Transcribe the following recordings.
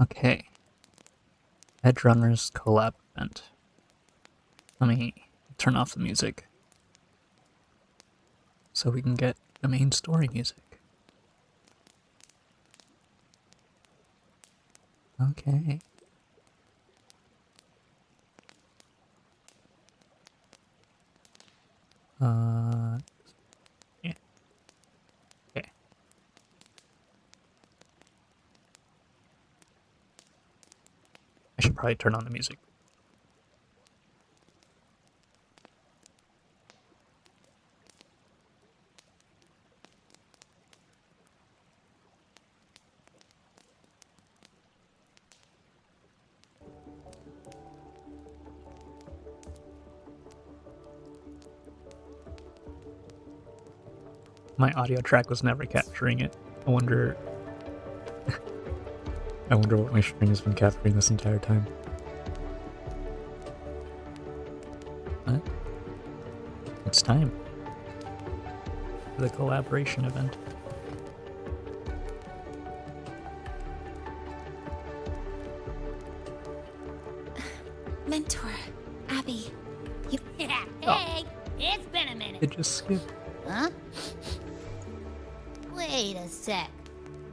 Okay. Edgerunners Collab event. Let me turn off the music so we can get the main story music. Okay. Yeah. Okay. I should probably turn on the music. My audio track was never capturing it. I wonder what my string has been capturing this entire time. What? It's time for the collaboration event. Mentor, Abby, you... Yeah, hey, it's been a minute. It just skipped. Huh? Wait a sec.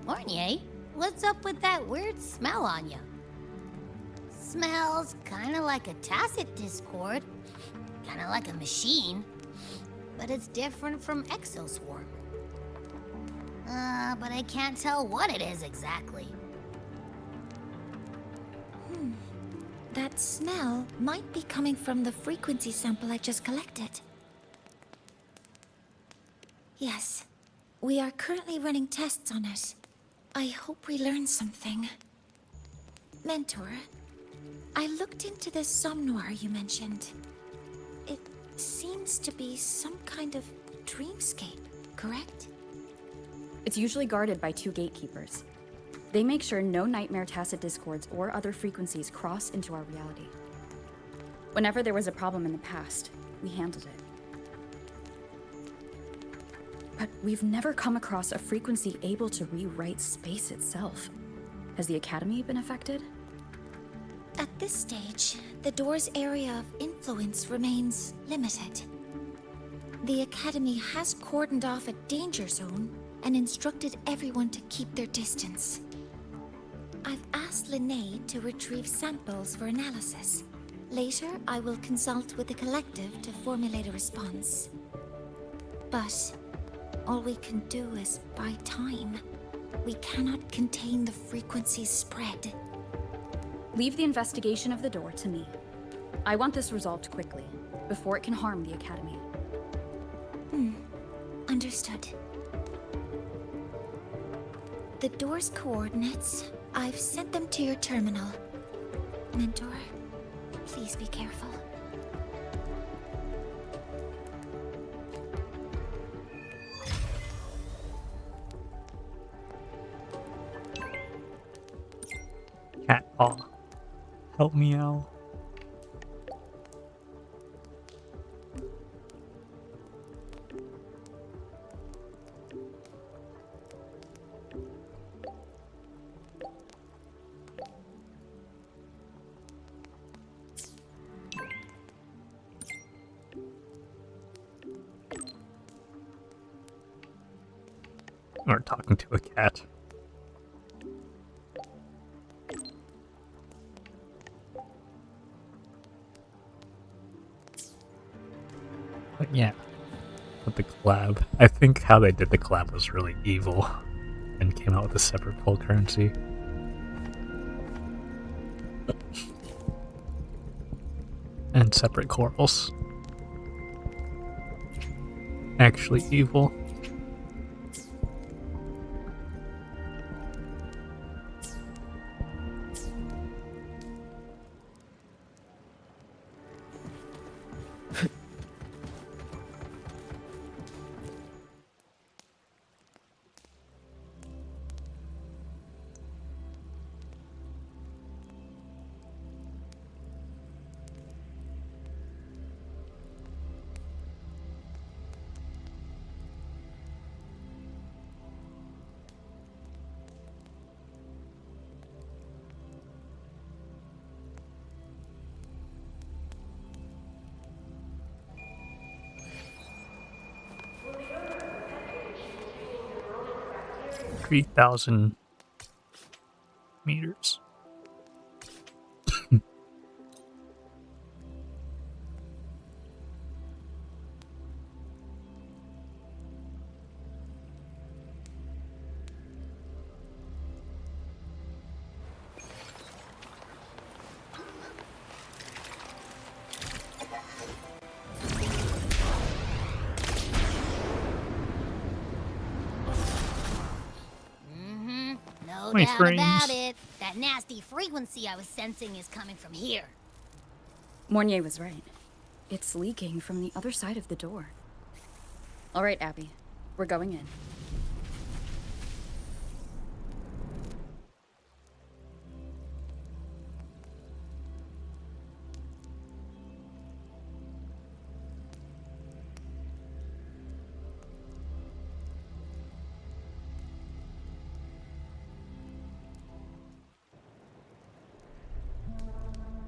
Mornier, what's up with that weird smell on you? Smells kinda like a tacit discord. Kinda like a machine. But it's different from Exoswarm. But I can't tell what it is exactly. That smell might be coming from the frequency sample I just collected. Yes, we are currently running tests on it. I hope we learn something. Mentor, I looked into the somnoir you mentioned. It seems to be some kind of dreamscape, correct? It's usually guarded by 2 gatekeepers. They make sure no nightmare tacit discords or other frequencies cross into our reality. Whenever there was a problem in the past, we handled it. But we've never come across a frequency able to rewrite space itself. Has the Academy been affected? At this stage, the door's area of influence remains limited. The Academy has cordoned off a danger zone and instructed everyone to keep their distance. I've asked Linnae to retrieve samples for analysis. Later, I will consult with the collective to formulate a response. But all we can do is buy time. We cannot contain the frequency's spread. Leave the investigation of the door to me. I want this resolved quickly, before it can harm the Academy. Understood. The door's coordinates, I've sent them to your terminal. Mentor, please be careful. Cat paw. Help me out. Or talking to a cat. But yeah, with the collab, I think how they did the collab was really evil and came out with a separate full currency. And separate corals. Actually evil. 3,000 meters. No My doubt frames. about it. That nasty frequency I was sensing is coming from here. Mornier was right. It's leaking from the other side of the door. All right, Abby. We're going in.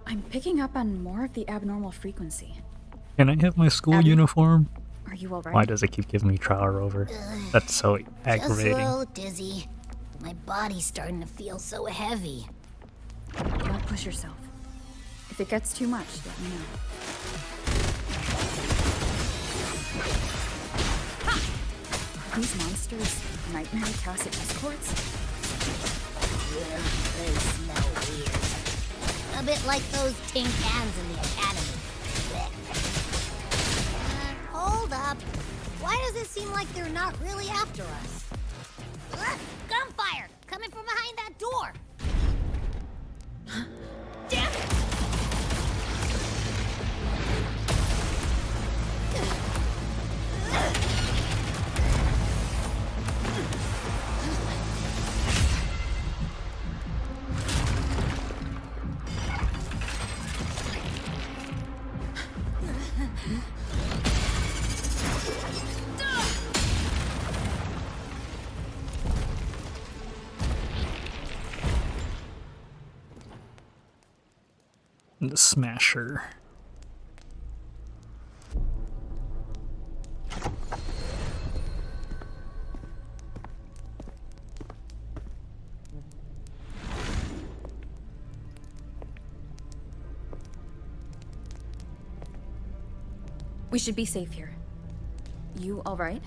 I'm picking up on more of the abnormal frequency. Can I have my school Abby? uniform? Are you alright? Why does it keep giving me trial rover? That's so Just a aggravating. little dizzy. My body's starting to feel so heavy. Don't push yourself. If it gets too much, let me know. Are these monsters nightmare tacit discords? They smell weird. A bit like those tin cans in the academy. Hold up. Why does it seem like they're not really after us? Gunfire! Coming from behind that door! Damn it! The Smasher. We should be safe here. You alright?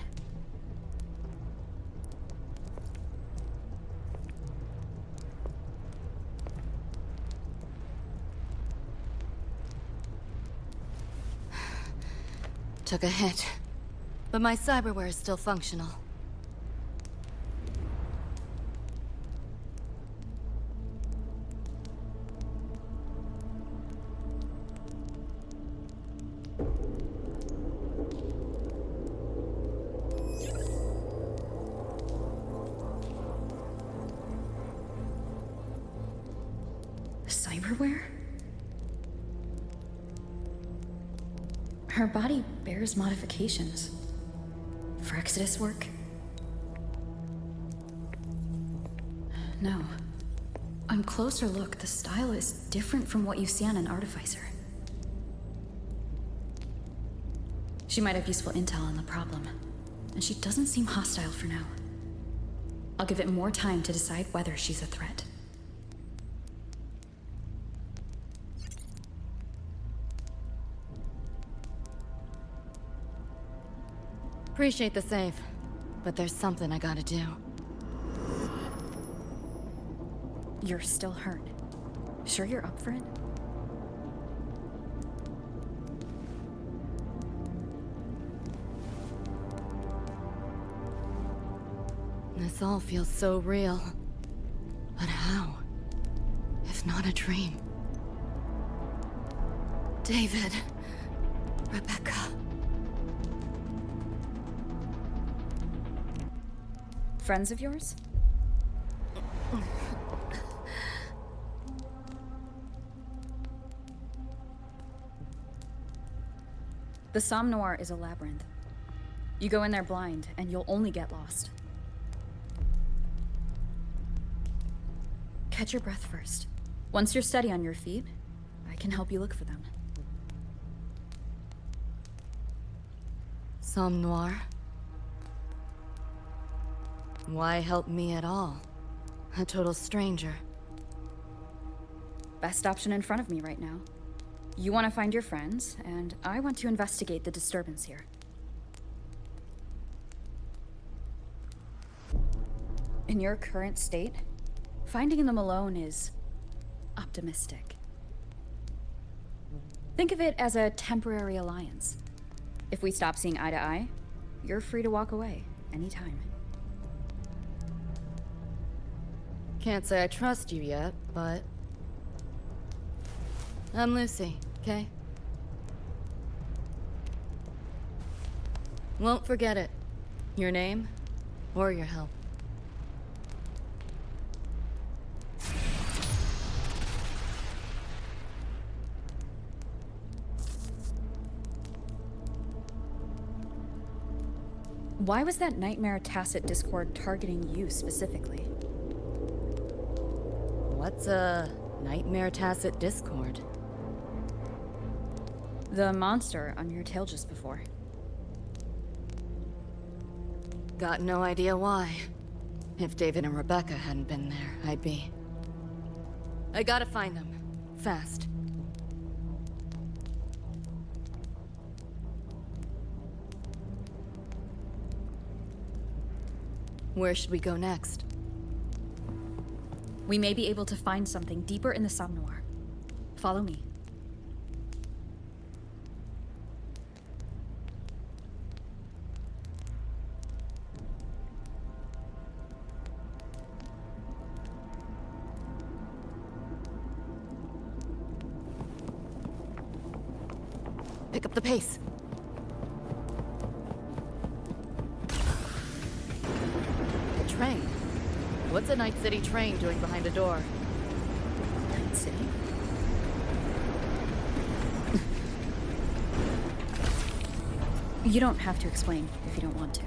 Took a hit, but my cyberware is still functional. Cyberware? Her body bears modifications. For Exodus work? No. On closer look, the style is different from what you see on an artificer. She might have useful intel on the problem, and she doesn't seem hostile for now. I'll give it more time to decide whether she's a threat. Appreciate the save, but there's something I gotta do. You're still hurt. Sure you're up for it? This all feels so real. But how? If not a dream? David. Rebecca. Friends of yours? The Somme Noir is a labyrinth. You go in there blind, and you'll only get lost. Catch your breath first. Once you're steady on your feet, I can help you look for them. Somme Noir. Why help me at all? A total stranger. Best option in front of me right now. You want to find your friends, and I want to investigate the disturbance here. In your current state, finding them alone is optimistic. Think of it as a temporary alliance. If we stop seeing eye to eye, you're free to walk away anytime. Can't say I trust you yet, but... I'm Lucy, okay? Won't forget it. Your name, or your help. Why was that Nightmare Tacit Discord targeting you specifically? What's a Nightmare Tacit Discord? The monster on your tail just before. Got no idea why. If David and Rebecca hadn't been there, I'd be... I gotta find them. Fast. Where should we go next? We may be able to find something deeper in the Somnoir. Follow me. Pick up the pace. A train? What's a Night City train doing behind a door? Night City? You don't have to explain if you don't want to.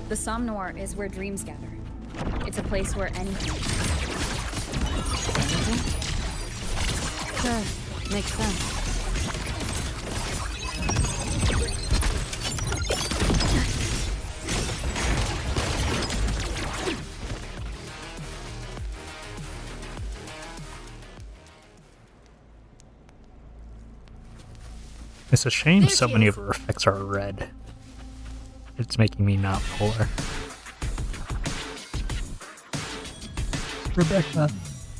The Somnoir is where dreams gather. It's a place where anything... Anything? Sure, makes sense. It's a shame so many of her effects are red. It's making me not pull her. Rebecca.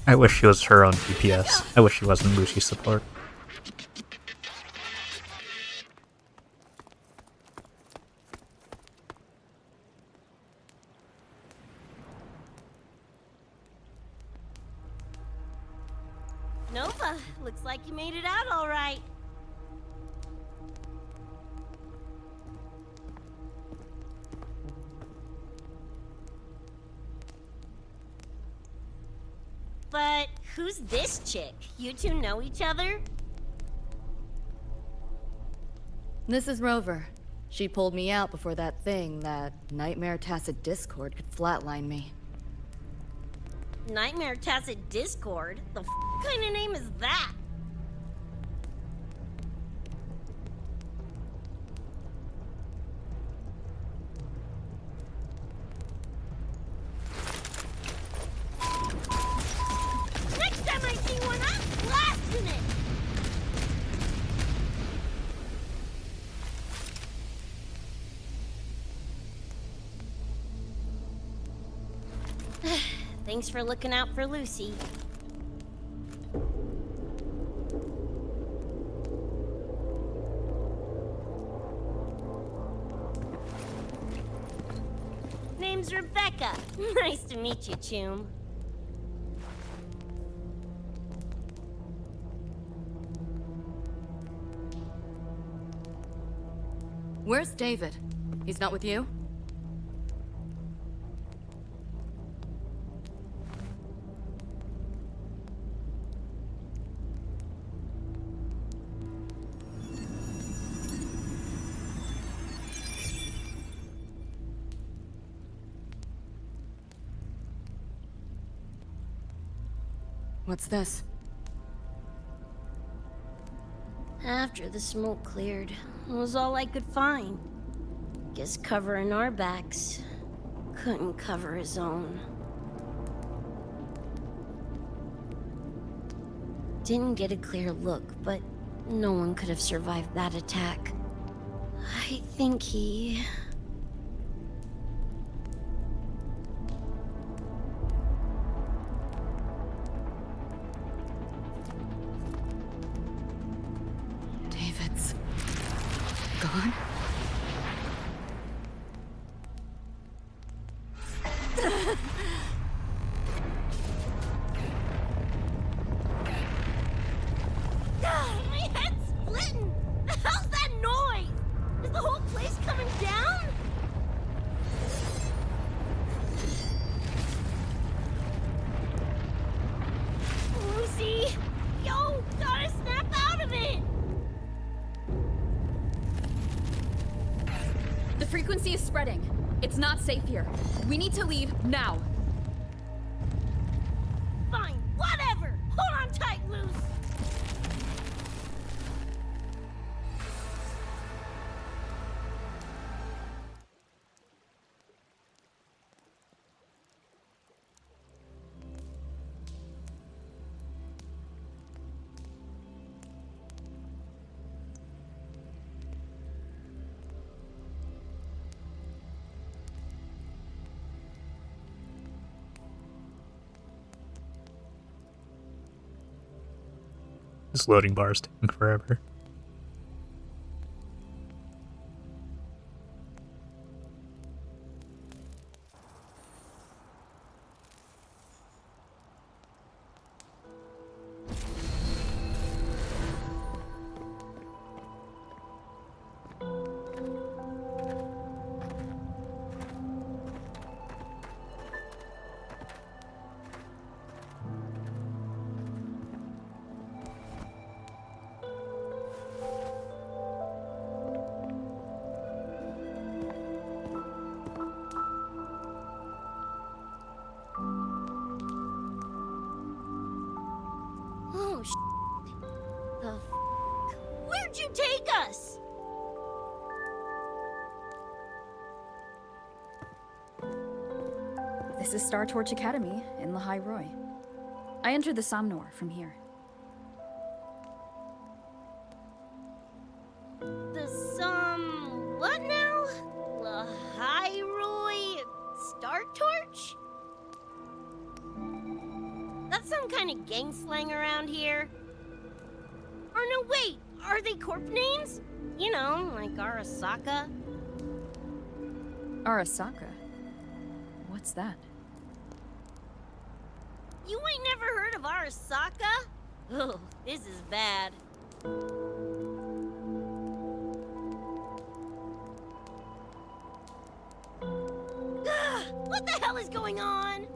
I wish she was her own DPS. I wish she wasn't Lucy's support. Nova, looks like you made it out all right. But who's this chick? You two know each other? This is Rover. She pulled me out before that thing, that Nightmare Tacit Discord, could flatline me. Nightmare Tacit Discord? The kind of name is that? Next time I see one, I'm blasting it! Thanks for looking out for Lucy. Name's Rebecca. Nice to meet you, Choom. Where's David? He's not with you? What's this? After the smoke cleared, it was all I could find. Guess covering our backs couldn't cover his own. Didn't get a clear look, but no one could have survived that attack. I think he... David's gone? My head's splitting! The hell's that noise? Is the whole place coming down? Lucy! Yo, gotta snap out of it! The frequency is spreading. It's not safe here. We need to leave now. Fine, whatever! Hold on tight, Luce! This loading bar is taking forever. Oh, the f***? Where'd you take us? This is Star Torch Academy in Lahoi-Roi. I entered the Somnor from here. What now? Lahoi-Roi Star Torch? That's some kind of gang slang around here. Or no, wait, are they corp names? You know, like Arasaka? Arasaka? What's that? You ain't never heard of Arasaka? Oh, this is bad. What the hell is going on?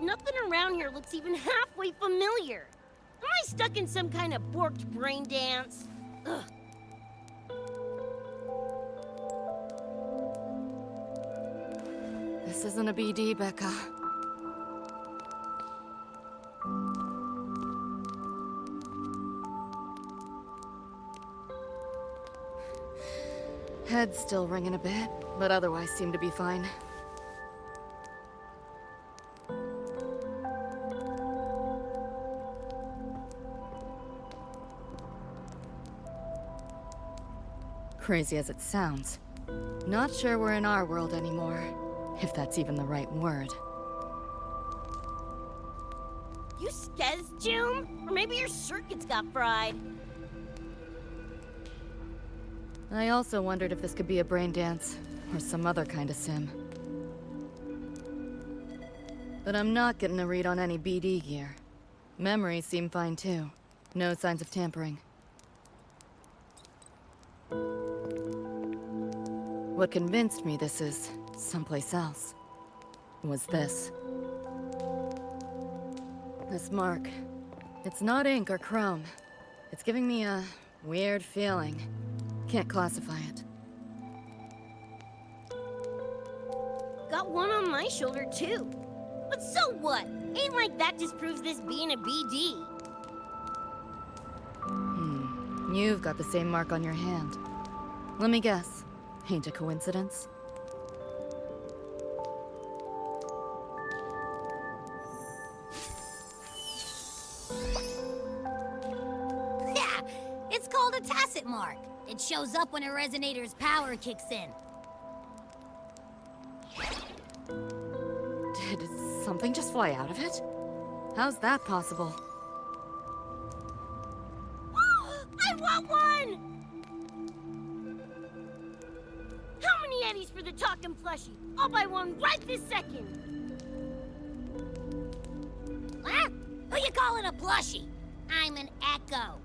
Nothing around here looks even halfway familiar. Am I stuck in some kind of borked brain dance? Ugh. This isn't a BD, Becca. Head's still ringing a bit, but otherwise seem to be fine. Crazy as it sounds, not sure we're in our world anymore, if that's even the right word. You skez, June? Or maybe your circuits got fried. I also wondered if this could be a brain dance, or some other kind of sim. But I'm not getting a read on any BD gear. Memories seem fine too. No signs of tampering. What convinced me this is someplace else was this. This mark. It's not ink or chrome. It's giving me a weird feeling. Can't classify it. Got one on my shoulder too. But so what? Ain't like that disproves this being a BD. You've got the same mark on your hand. Let me guess. Ain't a coincidence? Yeah, it's called a tacit mark. It shows up when a resonator's power kicks in. Did something just fly out of it? How's that possible? I want one! How many eddies for the talking plushie? I'll buy one right this second. Huh? Who you calling a plushie? I'm an Echo.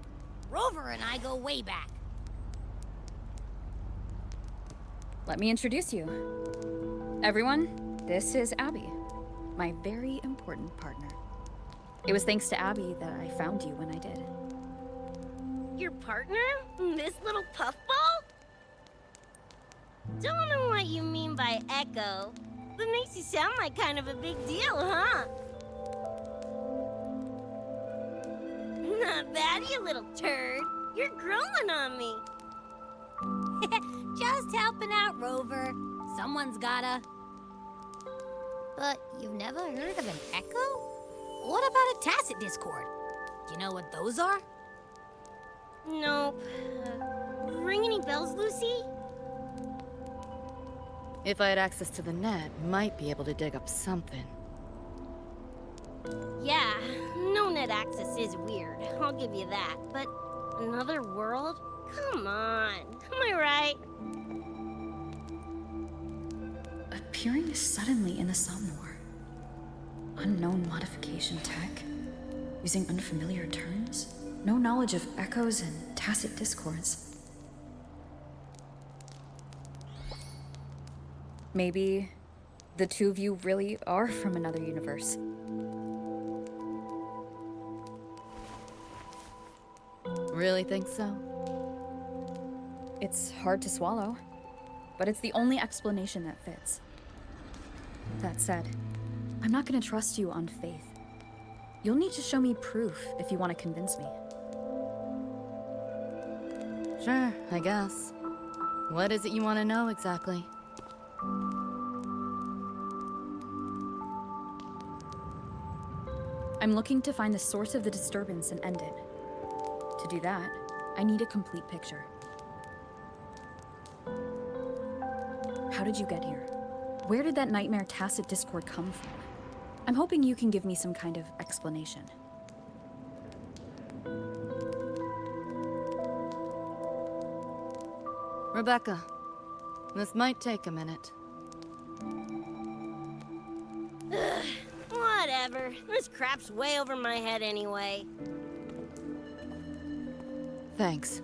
Rover and I go way back. Let me introduce you. Everyone, this is Abby, my very important partner. It was thanks to Abby that I found you when I did. Your partner? This little puffball? Don't know what you mean by Echo. That makes you sound like kind of a big deal, huh? Not bad, you little turd. You're growing on me. Just helping out, Rover. Someone's gotta. But you've never heard of an Echo? What about a tacit discord? Do you know what those are? Nope. Ring any bells, Lucy? If I had access to the net, might be able to dig up something. Yeah, no net access is weird. I'll give you that. But another world? Come on. Am I right? Appearing suddenly in the Somnor. Unknown modification tech. Using unfamiliar terms. No knowledge of echoes and tacit discords. Maybe the two of you really are from another universe. Really think so? It's hard to swallow, but it's the only explanation that fits. That said, I'm not gonna trust you on faith. You'll need to show me proof if you want to convince me. Sure, I guess. What is it you want to know exactly? I'm looking to find the source of the disturbance and end it. To do that, I need a complete picture. How did you get here? Where did that nightmare tacit discord come from? I'm hoping you can give me some kind of explanation. Rebecca, this might take a minute. Whatever. This crap's way over my head anyway. Thanks.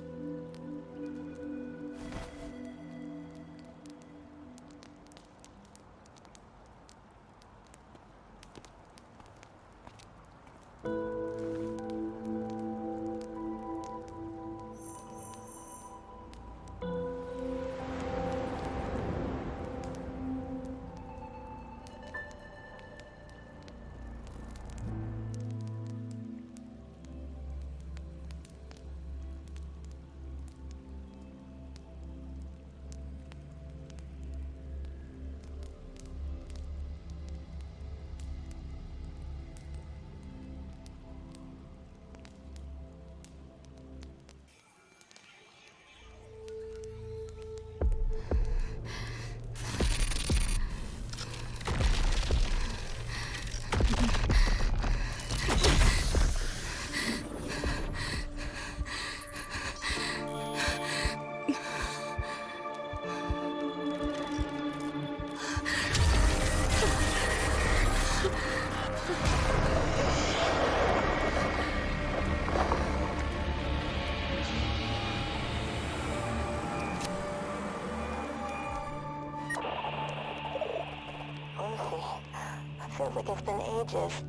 Feels like it's been ages.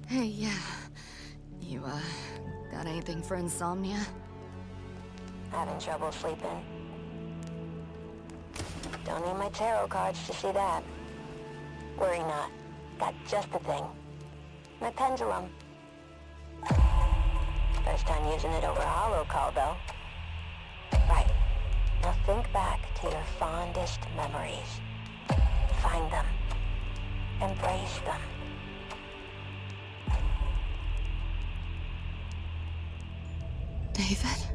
Hey, yeah. You, got anything for insomnia? Having trouble sleeping. Don't need my tarot cards to see that. Worry not. Got just the thing. My pendulum. First time using it over a hollow call, though. Right. Now think back to your fondest memories. Find them. Embrace them. David?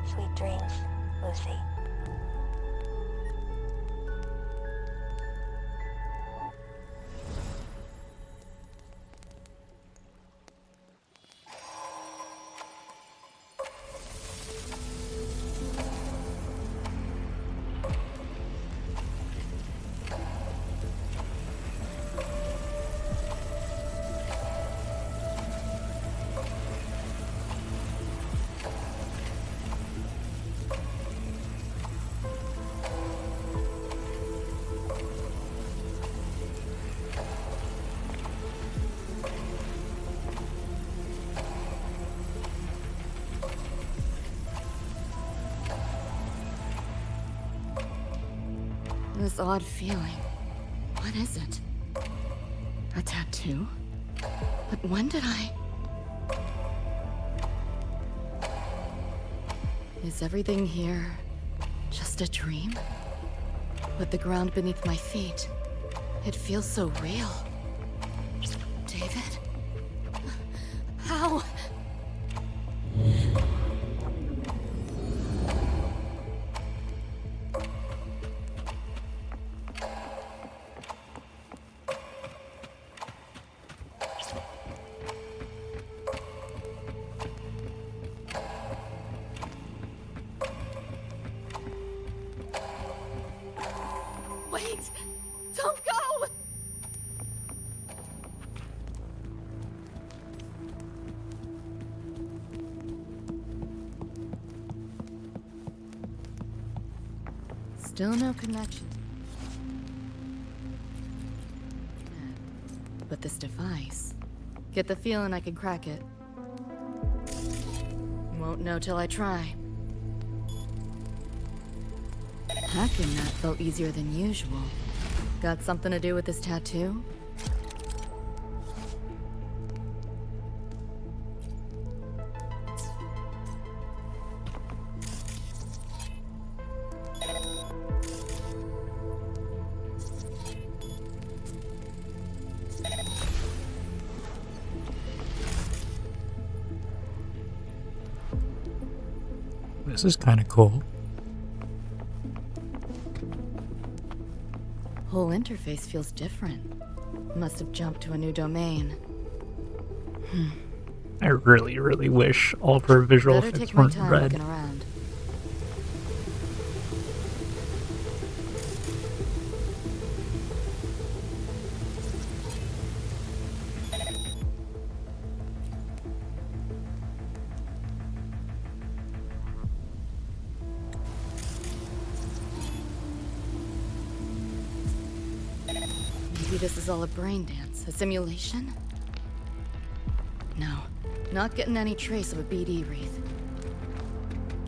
Sweet dreams, Lucy. This odd feeling. What is it? A tattoo? But when did I... Is everything here just a dream? With the ground beneath my feet, it feels so real. David? How? Wait! Don't go! Still no connection. But this device... Get the feeling I could crack it. Won't know till I try. Hacking that felt easier than usual. Got something to do with this tattoo? This is kind of cool. Whole interface feels different. Must have jumped to a new domain. I really, really wish all of her visual Better effects take my weren't time red. looking around. Maybe this is all a brain dance, a simulation? No, not getting any trace of a BD wreath.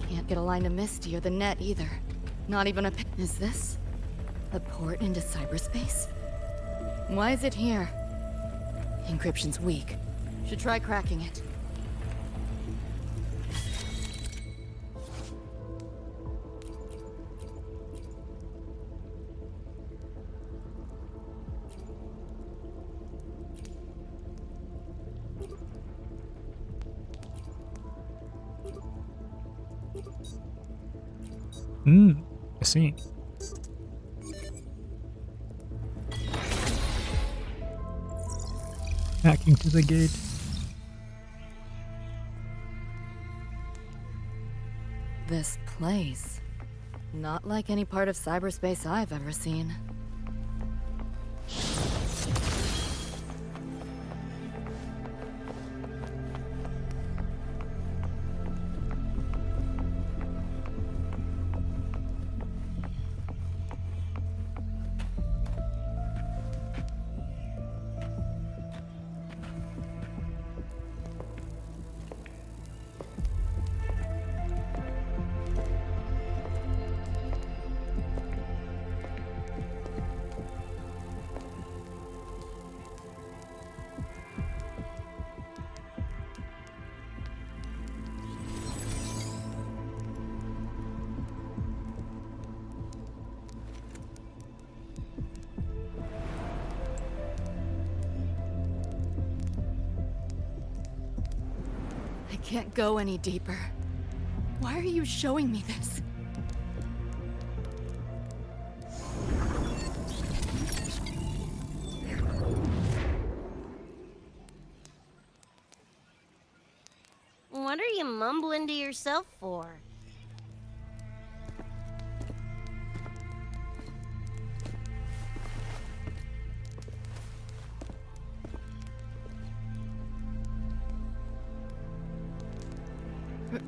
Can't get a line to Misty or the net either. Not even a Is this a port into cyberspace? Why is it here? Encryption's weak. Should try cracking it. I see. Hacking to the gate. This place. Not like any part of cyberspace I've ever seen. can't go any deeper. Why are you showing me this? What are you mumbling to yourself for?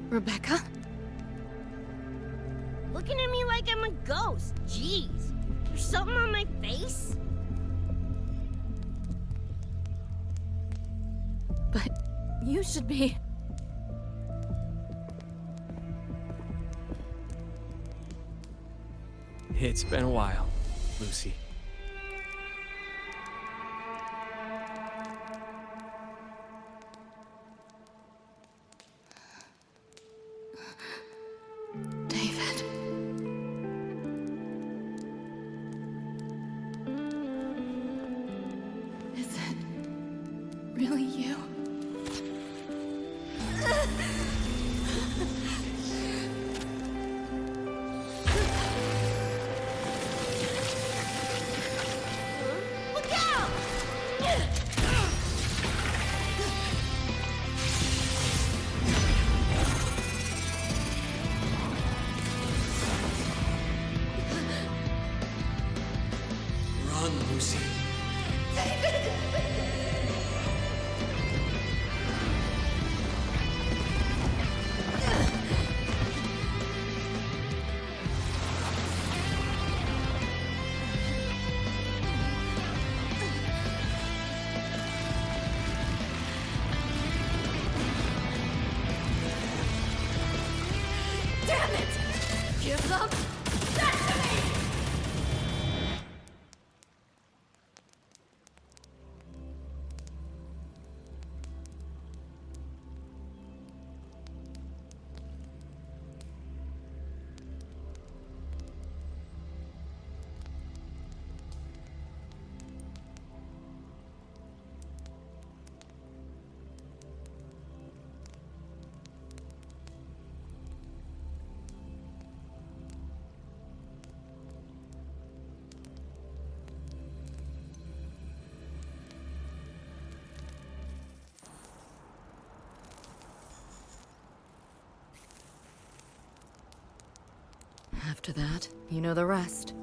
Rebecca? Looking at me like I'm a ghost. Jeez. There's something on my face? But you should be... It's been a while, Lucy. David. Is it really you? Look out! Run, Lucy. Damn it! Give up that to me! After that, you know the rest.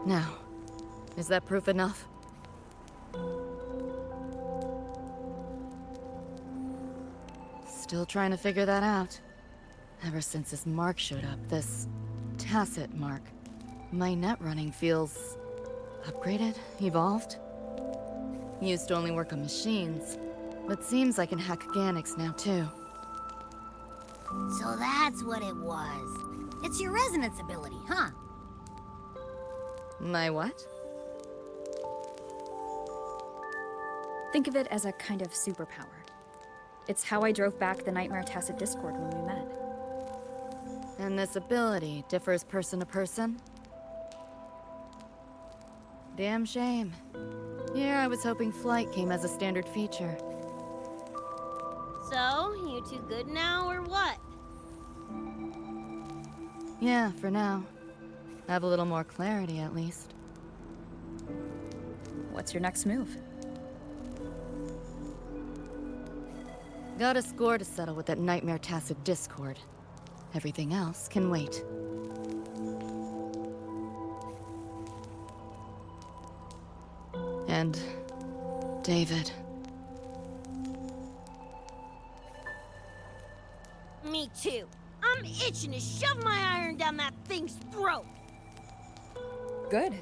Now, is that proof enough? Still trying to figure that out. Ever since this mark showed up, this tacit mark, my net running feels upgraded, evolved. Used to only work on machines, but seems I can hack organics now too. So that's what it was. It's your resonance ability, huh? My what? Think of it as a kind of superpower. It's how I drove back the Nightmare Tacit Discord when we met. And this ability differs person to person? Damn shame. Here I was hoping flight came as a standard feature. So, you two good now, or what? Yeah, for now. Have a little more clarity, at least. What's your next move? Got a score to settle with that Nightmare Tacit Discord. Everything else can wait. And... David. Me too. I'm itching to shove my iron down that thing's throat. Good.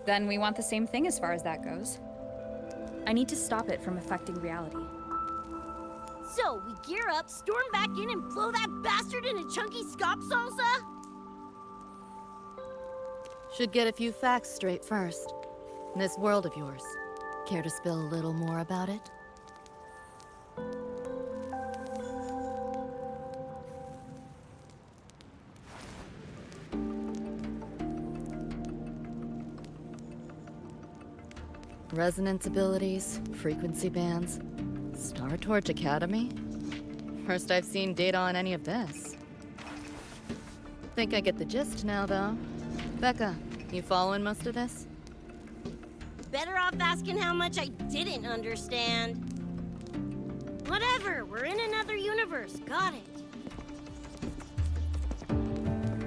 Then we want the same thing as far as that goes. I need to stop it from affecting reality. So, we gear up, storm back in, and blow that bastard into chunky scop salsa? Should get a few facts straight first. This world of yours. Care to spill a little more about it? Resonance abilities, frequency bands, Star Torch Academy? First I've seen data on any of this. Think I get the gist now, though. Becca, you following most of this? Better off asking how much I didn't understand. Whatever, we're in another universe. Got it.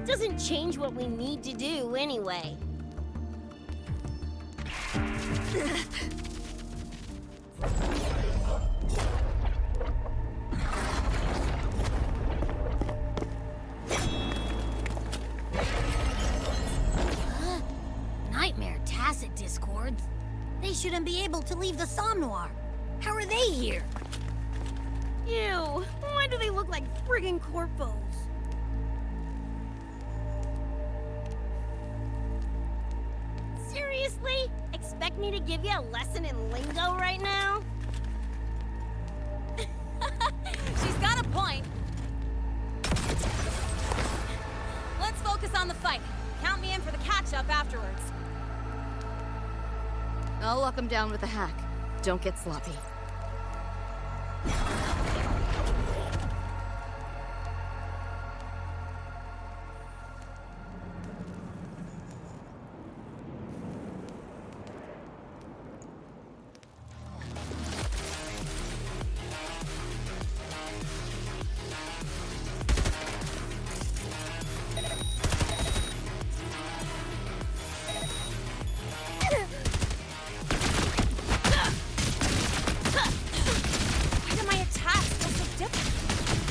Doesn't change what we need to do anyway. Nightmare tacit discords. They shouldn't be able to leave the Somnoir. How are they here? Ew, why do they look like friggin' corpos? Seriously? Expect me to give you a lesson in lingo right now? She's got a point. Let's focus on the fight. Count me in for the catch-up afterwards. I'll lock him down with a hack. Don't get sloppy.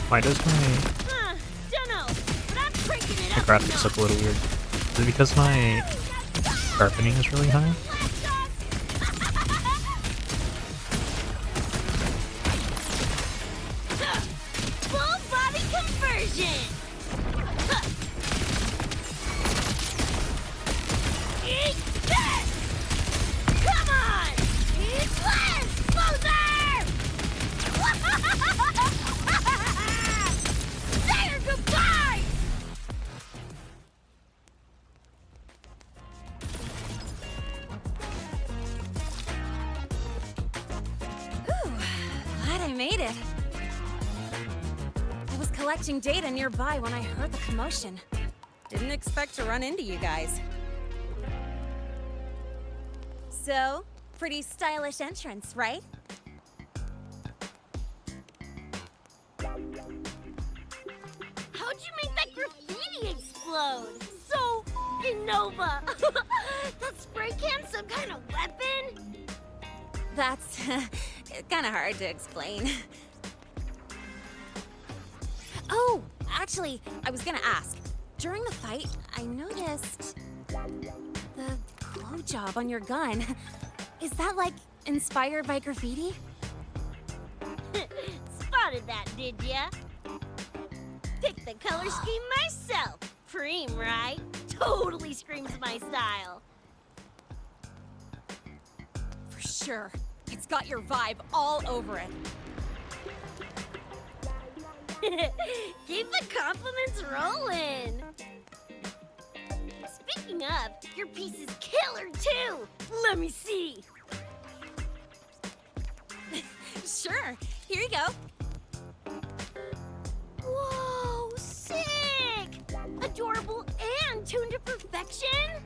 Why does my Dunno, but I'm cranking it up. graphics look a little weird? Is it because my sharpening is really high? Full body conversion. Eat this! Come on! Eat less! Loser! Say your goodbye! Glad I made it. I was collecting data nearby when I heard the commotion. Didn't expect to run into you guys. So, pretty stylish entrance, right? How'd you make that graffiti explode? So Innova. That spray can some kind of weapon? That's kind of hard to explain. Oh, actually, I was gonna ask. During the fight, I noticed the glow job on your gun. Is that like inspired by graffiti? Spotted that, did ya? Picked the color scheme myself. Preem, right? Totally screams my style. For sure. It's got your vibe all over it. Keep the compliments rolling. Speaking of, your piece is killer too. Let me see. Sure. Here you go. Whoa, sick! Adorable and tuned to perfection?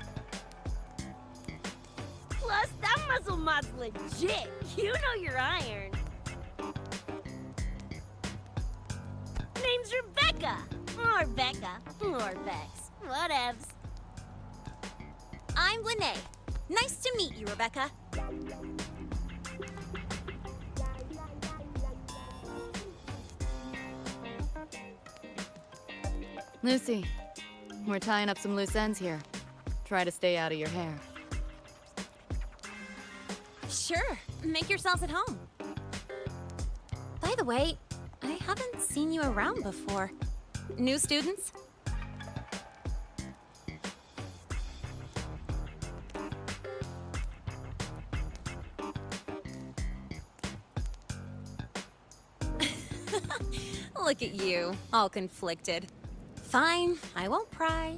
Plus, that muzzle mod's legit. You know your iron. Name's Rebecca. Or Becca. Or Bex. Whatevs. I'm Lene. Nice to meet you, Rebecca. Lucy, we're tying up some loose ends here. Try to stay out of your hair. Sure. Make yourselves at home. By the way, I haven't seen you around before. New students? Look at you, all conflicted. Fine, I won't pry.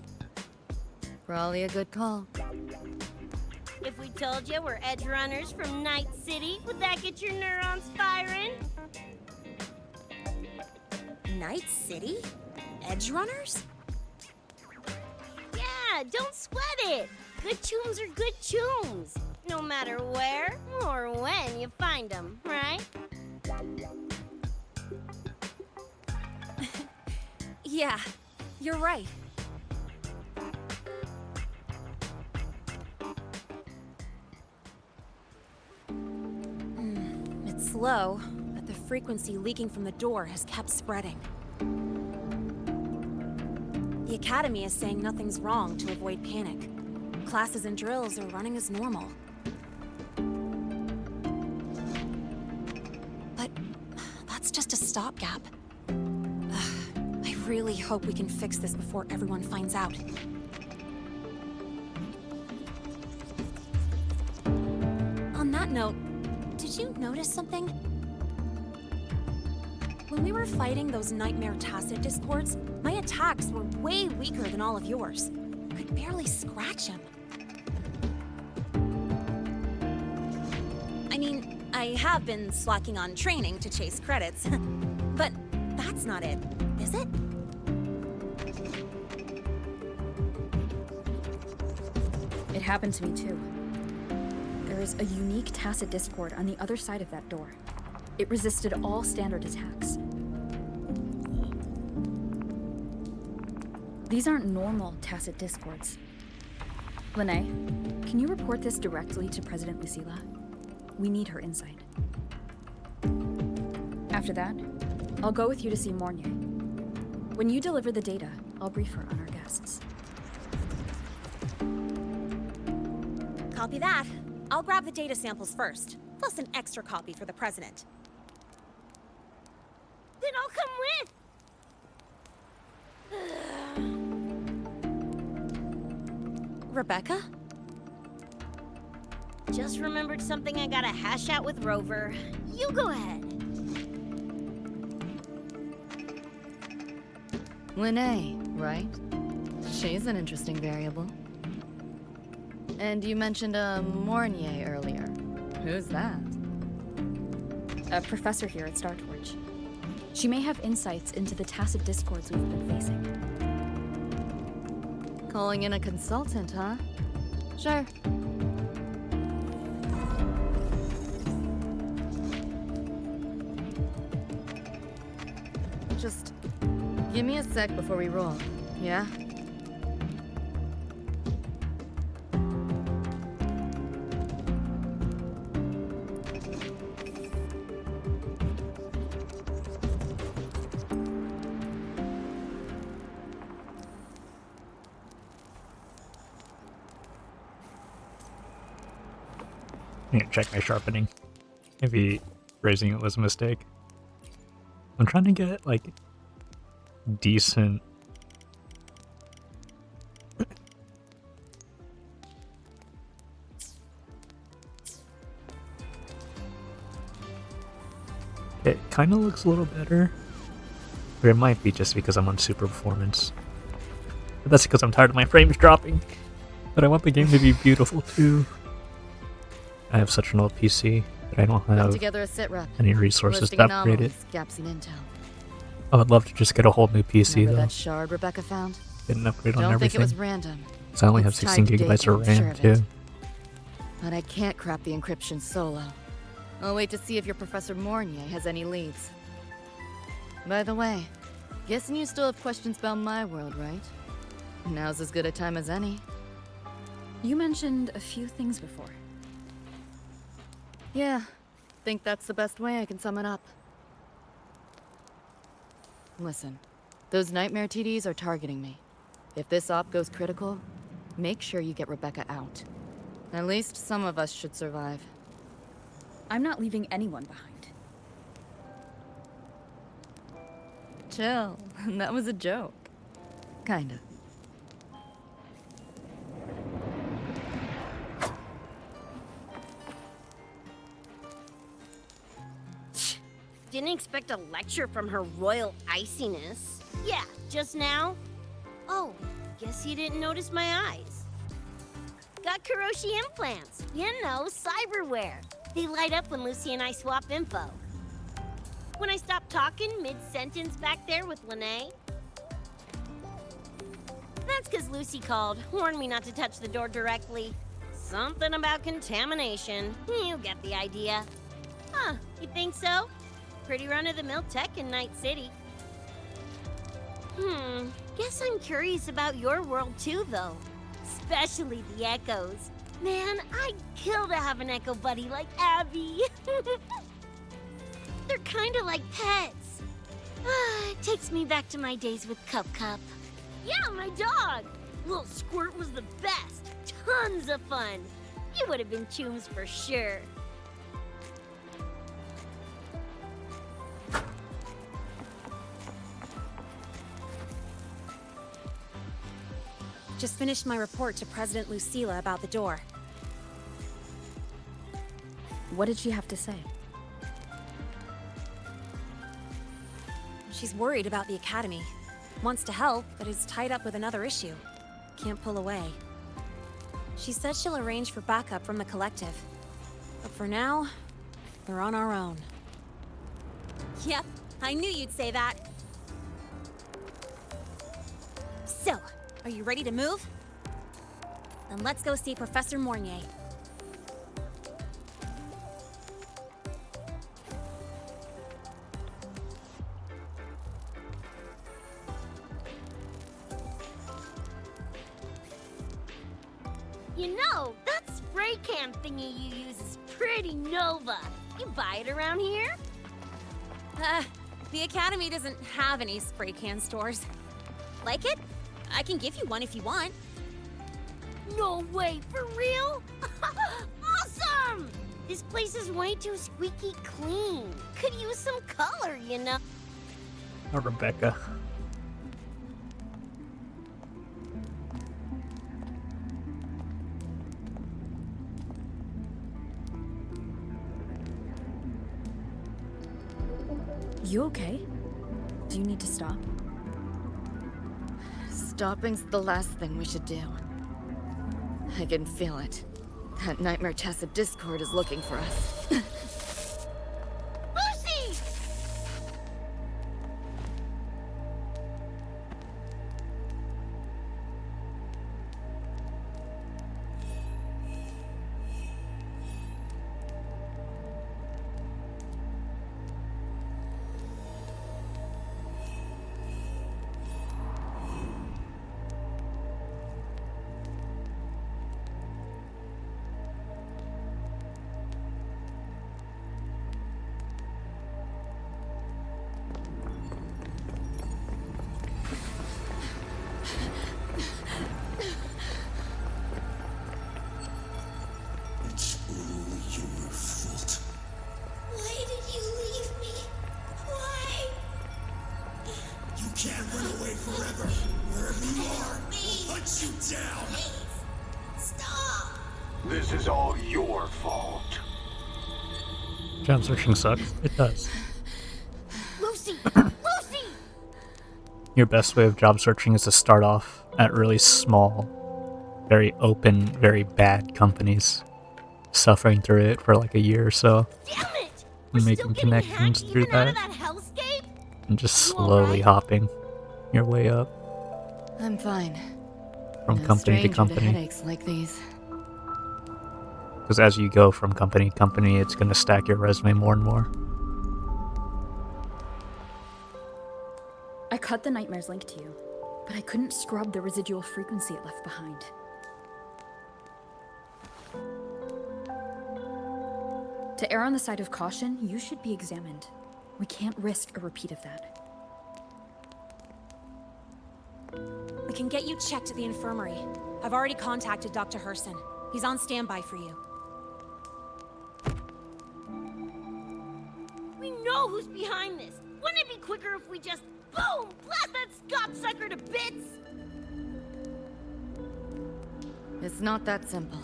Probably a good call. If we told you we're Edgerunners from Night City, would that get your neurons firing? Night City? Edgerunners? Yeah, don't sweat it. Good tunes are good tunes, no matter where or when you find them, right? Yeah, you're right. It's slow, but the frequency leaking from the door has kept spreading. The Academy is saying nothing's wrong to avoid panic. Classes and drills are running as normal. But that's just a stopgap. I really hope we can fix this before everyone finds out. On that note, did you notice something? When we were fighting those nightmare tacit discords, my attacks were way weaker than all of yours. Could barely scratch him. I mean, I have been slacking on training to chase credits, but that's not it, is it? It happened to me too. There is a unique tacit discord on the other side of that door. It resisted all standard attacks. These aren't normal tacit discords. Lene, can you report this directly to President Lucilla? We need her insight. After that, I'll go with you to see Mornier. When you deliver the data, I'll brief her on our guests. Copy that. I'll grab the data samples first, plus an extra copy for the president. Then I'll come with. Rebecca? Just remembered something I gotta hash out with Rover. You go ahead. Lene, right? She's an interesting variable. And you mentioned a Mornier earlier. Who's that? A professor here at StarTorch. She may have insights into the tacit discords we've been facing. Calling in a consultant, huh? Sure. Just give me a sec before we roll, yeah? I need to check my sharpening. Maybe raising it was a mistake. I'm trying to get, like, decent... It kind of looks a little better. But it might be just because I'm on super performance. But that's because I'm tired of my frames dropping. But I want the game to be beautiful too. I have such an old PC that I don't have together a sit rep. any resources to upgrade it. Gaps in intel. I would love to just get a whole new PC Remember though. that shard Rebecca found? Get an upgrade on Don't think everything. it was random. So I only have It's 16 tied to gigabytes of data, I'm sure RAM of it. too. But I can't crack the encryption solo. I'll wait to see if your Professor Mornier has any leads. By the way, guessing you still have questions about my world, right? Now's as good a time as any. You mentioned a few things before. Yeah, think that's the best way I can sum it up. Listen, those nightmare TDs are targeting me. If this op goes critical, make sure you get Rebecca out. At least some of us should survive. I'm not leaving anyone behind. Chill, that was a joke. Kinda. Didn't expect a lecture from her royal iciness. Yeah, just now. Oh, guess you didn't notice my eyes. Got Kuroshi implants. You know, cyberware. They light up when Lucy and I swap info. When I stopped talking mid-sentence back there with Lene? That's because Lucy called, warned me not to touch the door directly. Something about contamination. You get the idea. Huh, you think so? Pretty run-of-the-mill tech in Night City. Guess I'm curious about your world too, though. Especially the echoes. Man, I'd kill to have an echo buddy like Abby. They're kinda like pets. It takes me back to my days with Cup Cup. Yeah, my dog! Little Squirt was the best. Tons of fun. You would have been chooms for sure. Just finished my report to President Lucilla about the door. What did she have to say? She's worried about the Academy. Wants to help, but is tied up with another issue. Can't pull away. She said she'll arrange for backup from the collective. But for now, we're on our own. Yep, I knew you'd say that. So, are you ready to move? Then let's go see Professor Mornier. You know, that spray can thingy you use is pretty Nova. You buy it around here? The Academy doesn't have any spray can stores. Like it? I can give you one if you want. No way, for real? Awesome! This place is way too squeaky clean. Could use some color, you know? Or Rebecca. You okay? Do you need to stop? Stopping's the last thing we should do. I can feel it. That Nightmare Tacit Discord is looking for us. Lucy! It's all your fault. Why did you leave me? Why? You can't run away forever. Wherever you are, we'll hunt you down. Please, stop! This is all your fault. Job searching sucks. It does. Lucy! Lucy! Your best way of job searching is to start off at really small, very open, very bad companies, suffering through it for like a year or so, Damn it! and We're making still getting connections hacked through even out of that, that hellscape? and just You slowly alright? hopping your way up I'm fine. from No company to stranger company. headaches like these. Because as you go from company to company, it's going to stack your resume more and more. I cut the Nightmares link to you, but I couldn't scrub the residual frequency it left behind. To err on the side of caution, you should be examined. We can't risk a repeat of that. We can get you checked at the infirmary. I've already contacted Dr. Herson. He's on standby for you. We know who's behind this. Wouldn't it be quicker if we just, boom, blast that Scott sucker to bits? It's not that simple.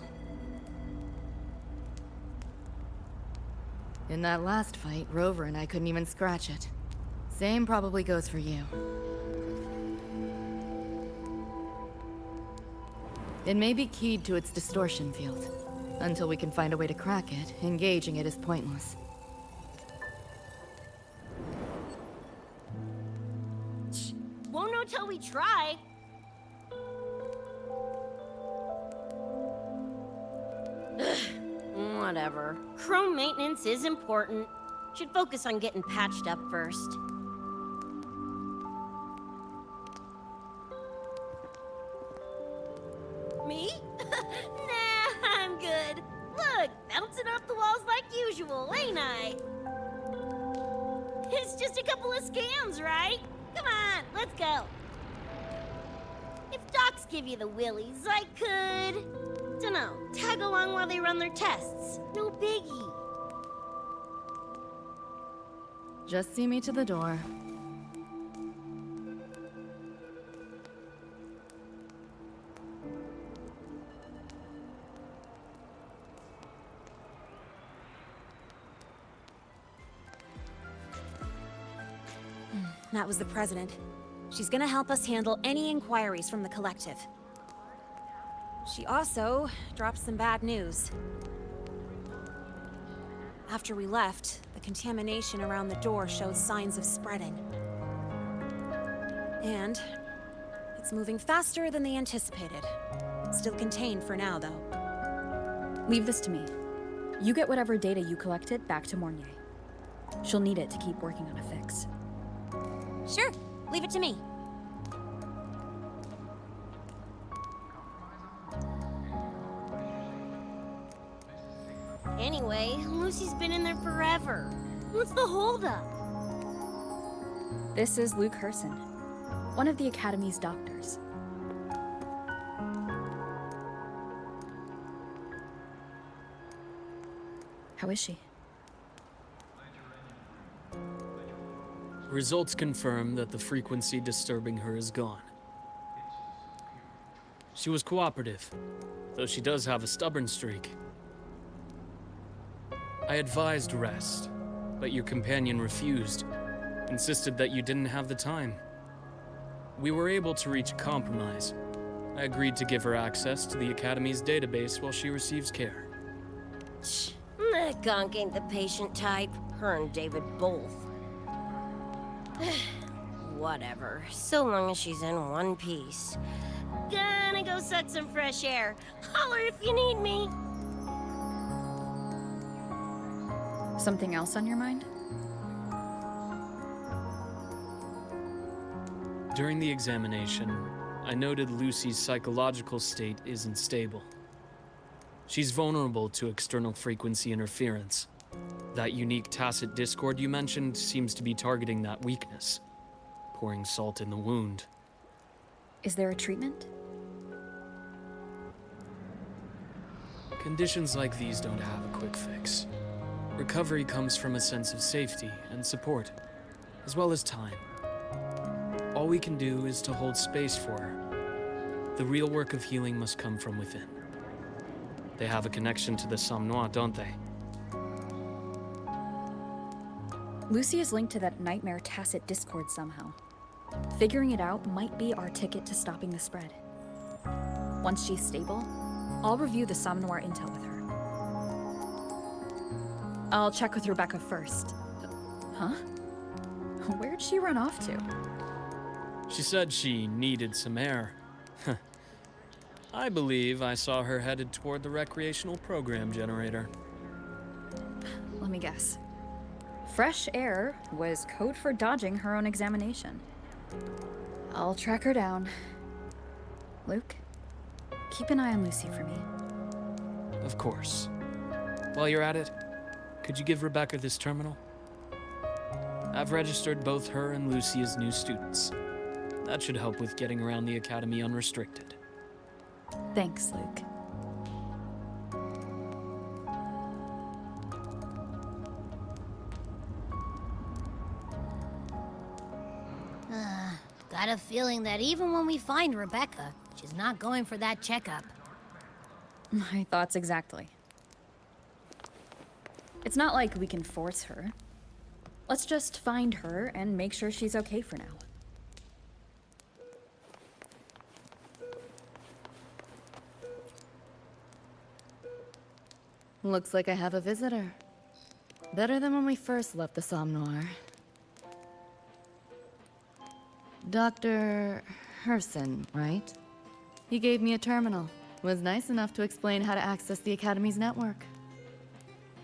In that last fight, Rover and I couldn't even scratch it. Same probably goes for you. It may be keyed to its distortion field. Until we can find a way to crack it, engaging it is pointless. try. Whatever. Chrome maintenance is important. Should focus on getting patched up first. Me? Nah, I'm good. Look, bouncing off the walls like usual, ain't I? It's just a couple of scams, right? Come on, let's go. If docs give you the willies, I could... dunno, tag along while they run their tests. No biggie. Just see me to the door. That was the president. She's gonna help us handle any inquiries from the collective. She also dropped some bad news. After we left, the contamination around the door showed signs of spreading. And it's moving faster than they anticipated. Still contained for now, though. Leave this to me. You get whatever data you collected back to Mornier. She'll need it to keep working on a fix. Sure, leave it to me. Anyway, Lucy's been in there forever. What's the holdup? This is Luke Herson, one of the Academy's doctors. How is she? Results confirm that the frequency disturbing her is gone. She was cooperative, though she does have a stubborn streak. I advised rest, but your companion refused, insisted that you didn't have the time. We were able to reach a compromise. I agreed to give her access to the Academy's database while she receives care. That gonk ain't the patient type. Her and David both. Whatever, so long as she's in one piece. Gonna go suck some fresh air. Holler if you need me. Something else on your mind? During the examination, I noted Lucy's psychological state isn't stable. She's vulnerable to external frequency interference. That unique tacit discord you mentioned seems to be targeting that weakness, pouring salt in the wound. Is there a treatment? Conditions like these don't have a quick fix. Recovery comes from a sense of safety and support, as well as time. All we can do is to hold space for her. The real work of healing must come from within. They have a connection to the Somme Noire, don't they? Lucy is linked to that nightmare tacit discord somehow. Figuring it out might be our ticket to stopping the spread. Once she's stable, I'll review the Somme Noire intel with her. I'll check with Rebecca first. Huh? Where'd she run off to? She said she needed some air. I believe I saw her headed toward the recreational program generator. Let me guess. Fresh air was code for dodging her own examination. I'll track her down. Luke, keep an eye on Lucy for me. Of course. While you're at it, could you give Rebecca this terminal? I've registered both her and Lucy as new students. That should help with getting around the Academy unrestricted. Thanks, Luke. Got a feeling that even when we find Rebecca, she's not going for that checkup. My thoughts exactly. It's not like we can force her. Let's just find her and make sure she's okay for now. Looks like I have a visitor. Better than when we first left the Somme Noire. Dr. person, right? He gave me a terminal. Was nice enough to explain how to access the Academy's network.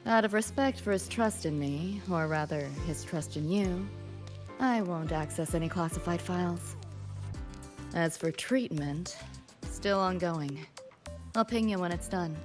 Out of respect for his trust in me, or rather, his trust in you, I won't access any classified files. As for treatment, still ongoing. I'll ping you when it's done.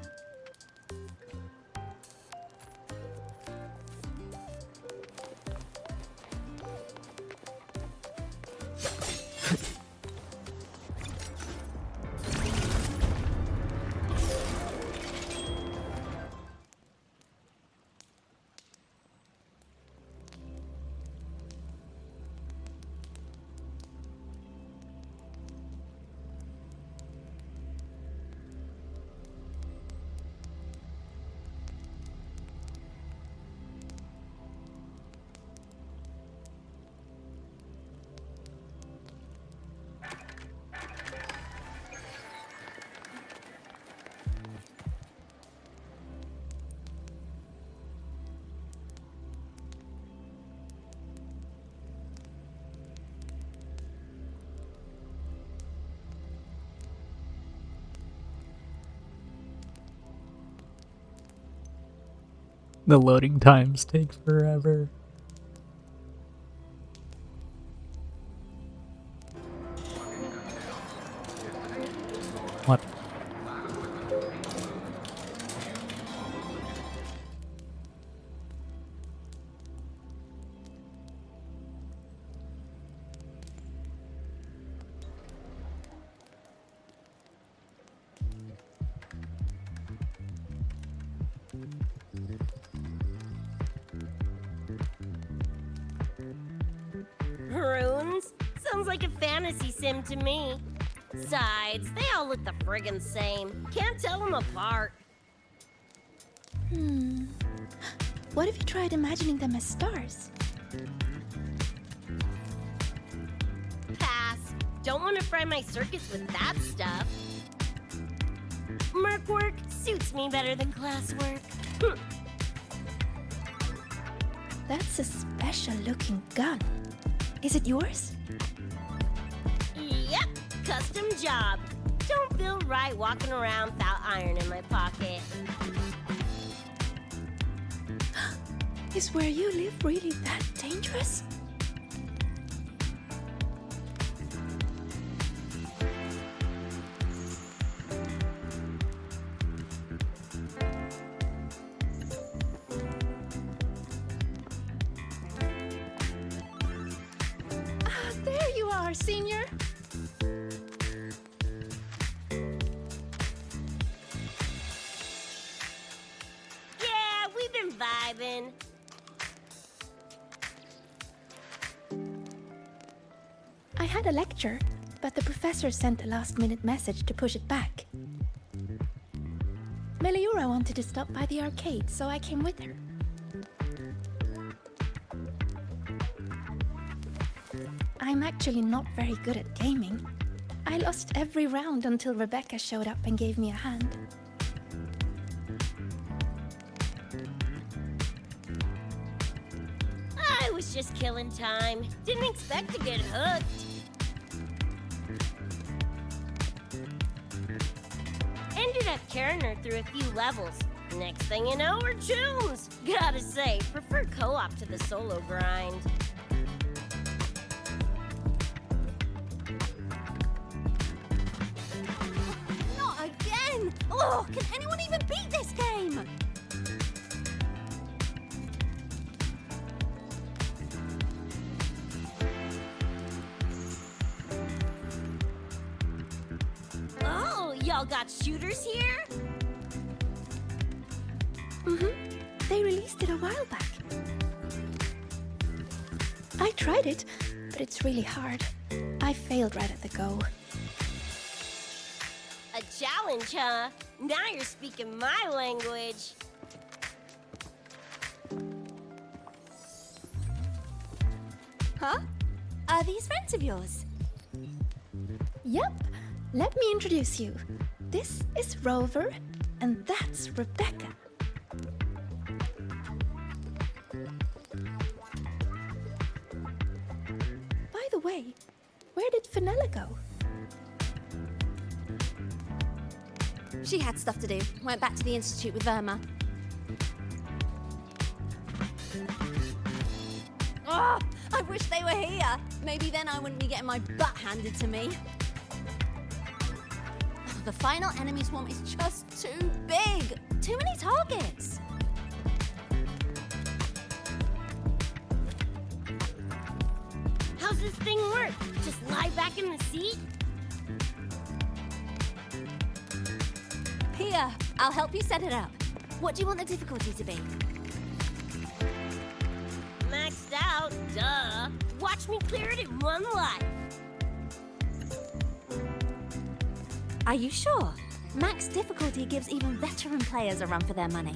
The loading times take forever. What? Runes? Sounds like a fantasy sim to me. Besides, they all look the friggin' same. Can't tell them apart. What if you tried imagining them as stars? Pass. Don't want to fry my circus with that stuff. Merc work suits me better than classwork. That's a special looking gun. Is it yours? Yep, custom job. Don't feel right walking around without iron in my pocket. Is where you live really that dangerous? There you are, Senior. Yeah, we've been vibing. I had a lecture, but the professor sent a last-minute message to push it back. Meliora wanted to stop by the arcade, so I came with her. I'm actually not very good at gaming. I lost every round until Rebecca showed up and gave me a hand. I was just killing time. Didn't expect to get hooked. Ended up carrying her through a few levels. Next thing you know, we're chums. Gotta say, prefer co-op to the solo grind. Not again! Oh, can anyone even beat this game? Oh, y'all got shooters here? They released it a while back. I tried it, but it's really hard. I failed right at the go. A challenge, huh? Now you're speaking my language. Huh? Are these friends of yours? Yep, let me introduce you. This is Rover, and that's Rebecca. By the way, where did Fenella go? She had stuff to do. Went back to the Institute with Verma. Oh, I wish they were here. Maybe then I wouldn't be getting my butt handed to me. The final enemy swarm is just too big. Too many targets. How's this thing work? Just lie back in the seat? Here, I'll help you set it up. What do you want the difficulty to be? Maxed out, duh. Watch me clear it in one life. Are you sure? Max difficulty gives even veteran players a run for their money.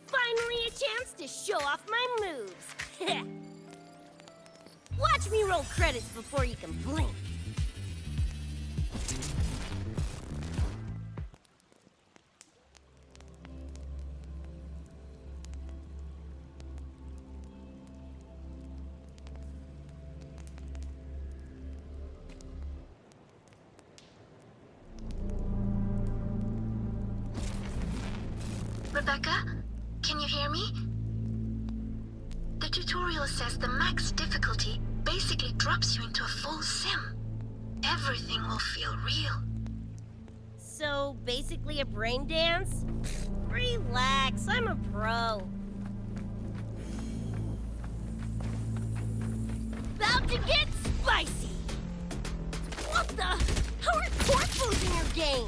Finally a chance to show off my moves. Watch me roll credits before you can blink. Rebecca, can you hear me? The tutorial says the max difficulty basically drops you into a full sim. Everything will feel real. So, basically a brain dance? Relax, I'm a pro. About to get spicy! What the? How are corpos in your game?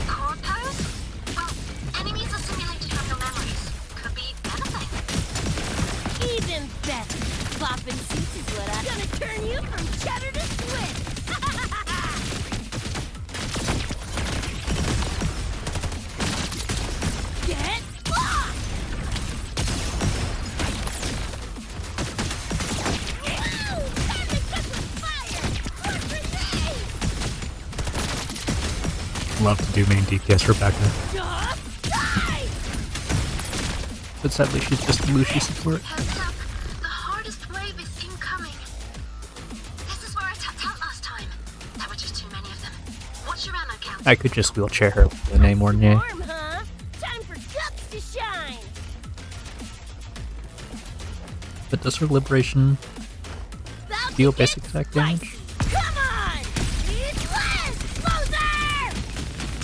Corpos? Well, enemies are simulated from your memories. Could be anything. Even better. Poppin' seats is what I'm gonna turn you from cheddar to Swiss. Get lost! Time to cook with fire! More grenades! Love to do main DPS Rebecca. Just die! But sadly she's just a Lucy support. Heads up. The hardest wave is incoming. This is where I tapped out last time. There were just too many of them. Watch your ammo count. I could just wheelchair her with the name or name. Warm, huh? Time for guts to shine! But does her liberation About to deal get basic attack damage? spicy. Come on! It's less! Closer!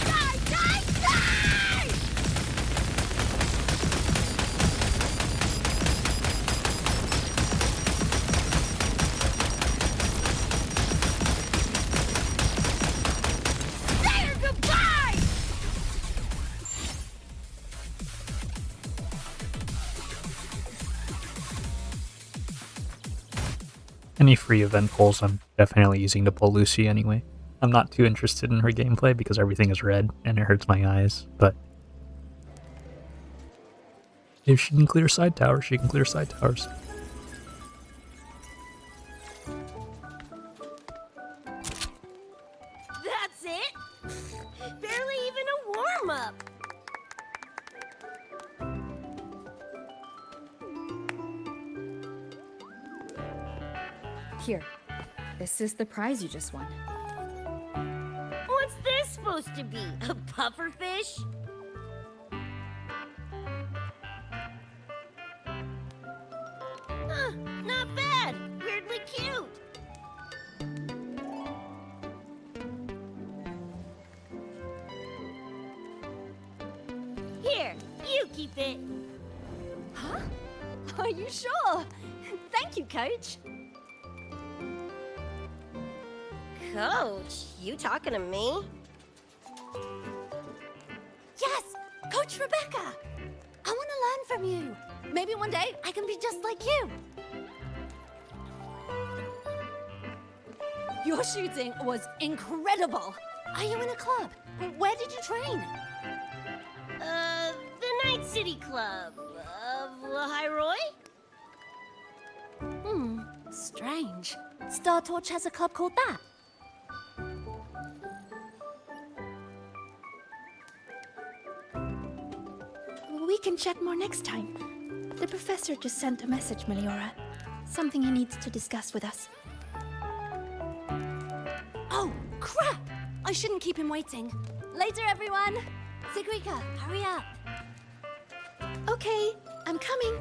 Die, die, die! There, goodbye! Any free event pulls I'm definitely using to pull Lucy anyway. I'm not too interested in her gameplay because everything is red and it hurts my eyes, but if she can clear side towers, she can clear side towers. That's it? Barely even a warm-up. Here. This is the prize you just won. What's this supposed to be? A pufferfish? Huh, not bad. Weirdly cute. Here, you keep it. Huh? Are you sure? Thank you, Coach. Coach, you talking to me? Yes! Coach Rebecca! I want to learn from you. Maybe one day I can be just like you. Your shooting was incredible. Are you in a club? Where did you train? The Night City Club of Lahoi-Roi? Strange. Star Torch has a club called that. We can chat more next time. The professor just sent a message, Meliora. Something he needs to discuss with us. Oh, crap! I shouldn't keep him waiting. Later, everyone! Sigrika, hurry up! Okay, I'm coming.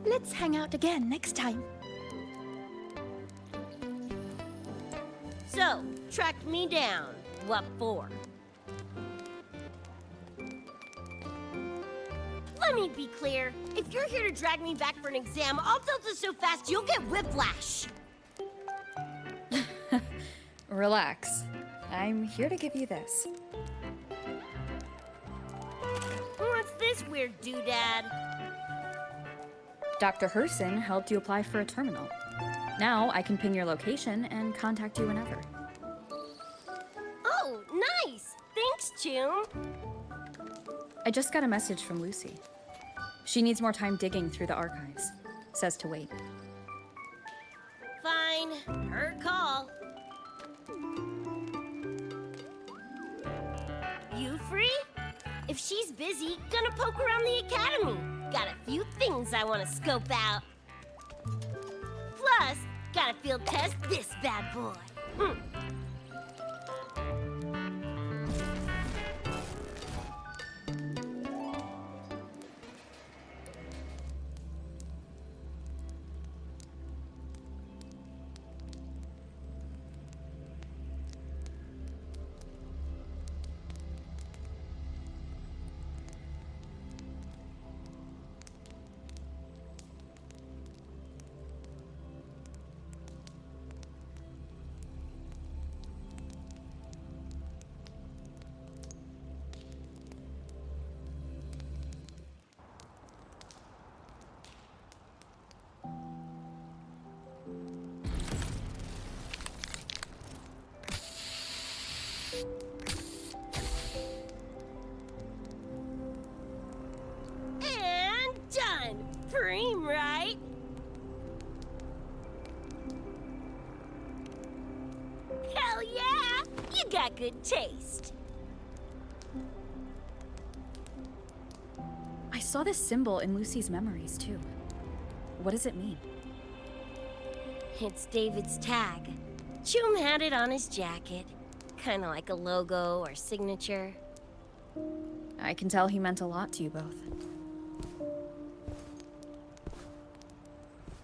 Let's hang out again next time. So, tracked me down. What for? Let me be clear. If you're here to drag me back for an exam, I'll tilt it so fast you'll get whiplash. Relax. I'm here to give you this. What's this weird doodad? Dr. Herson helped you apply for a terminal. Now I can pin your location and contact you whenever. Oh, nice! Thanks, Chum. I just got a message from Lucy. She needs more time digging through the archives. Says to wait. Fine. Her call. You free? If she's busy, gonna poke around the academy. Got a few things I want to scope out. Plus, gotta field test this bad boy. And done! Preem, right? Hell yeah! You got good taste. I saw this symbol in Lucy's memories, too. What does it mean? It's David's tag. Chum had it on his jacket. Kinda like a logo or signature. I can tell he meant a lot to you both.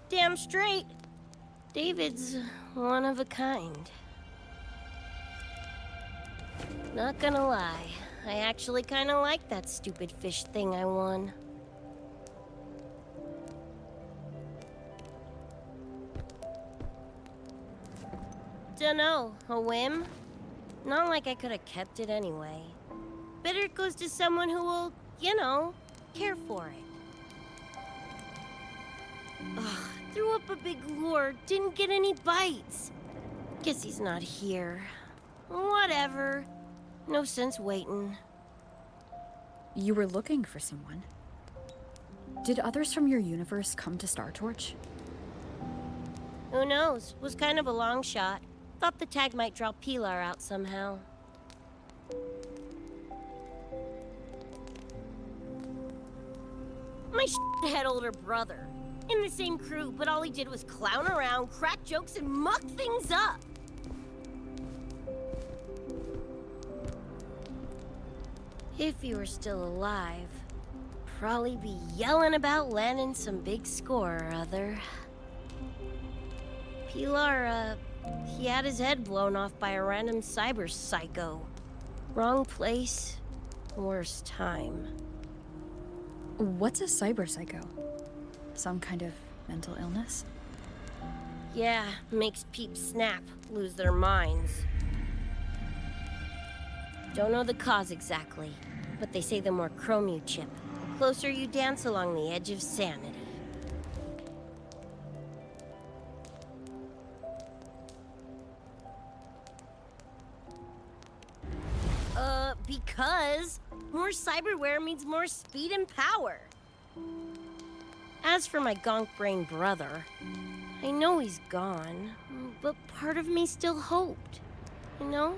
Damn straight. David's one of a kind. Not gonna lie, I actually kinda like that stupid fish thing I won. Dunno, a whim? Not like I could have kept it anyway. Better it goes to someone who will, you know, care for it. Ugh, threw up a big lure, didn't get any bites. Guess he's not here. Whatever. No sense waiting. You were looking for someone. Did others from your universe come to Star Torch? Who knows? Was kind of a long shot. Thought the tag might draw Pilar out somehow. My head older brother. In the same crew, but all he did was clown around, crack jokes, and muck things up. If he were still alive, probably be yelling about landing some big score or other. Pilar, he had his head blown off by a random cyber psycho. Wrong place, worst time. What's a cyber psycho? Some kind of mental illness? Yeah, makes peeps snap, lose their minds. Don't know the cause exactly, but they say the more chrome you chip, the closer you dance along the edge of sanity. Because more cyberware means more speed and power. As for my gonk brain brother, I know he's gone, but part of me still hoped, you know?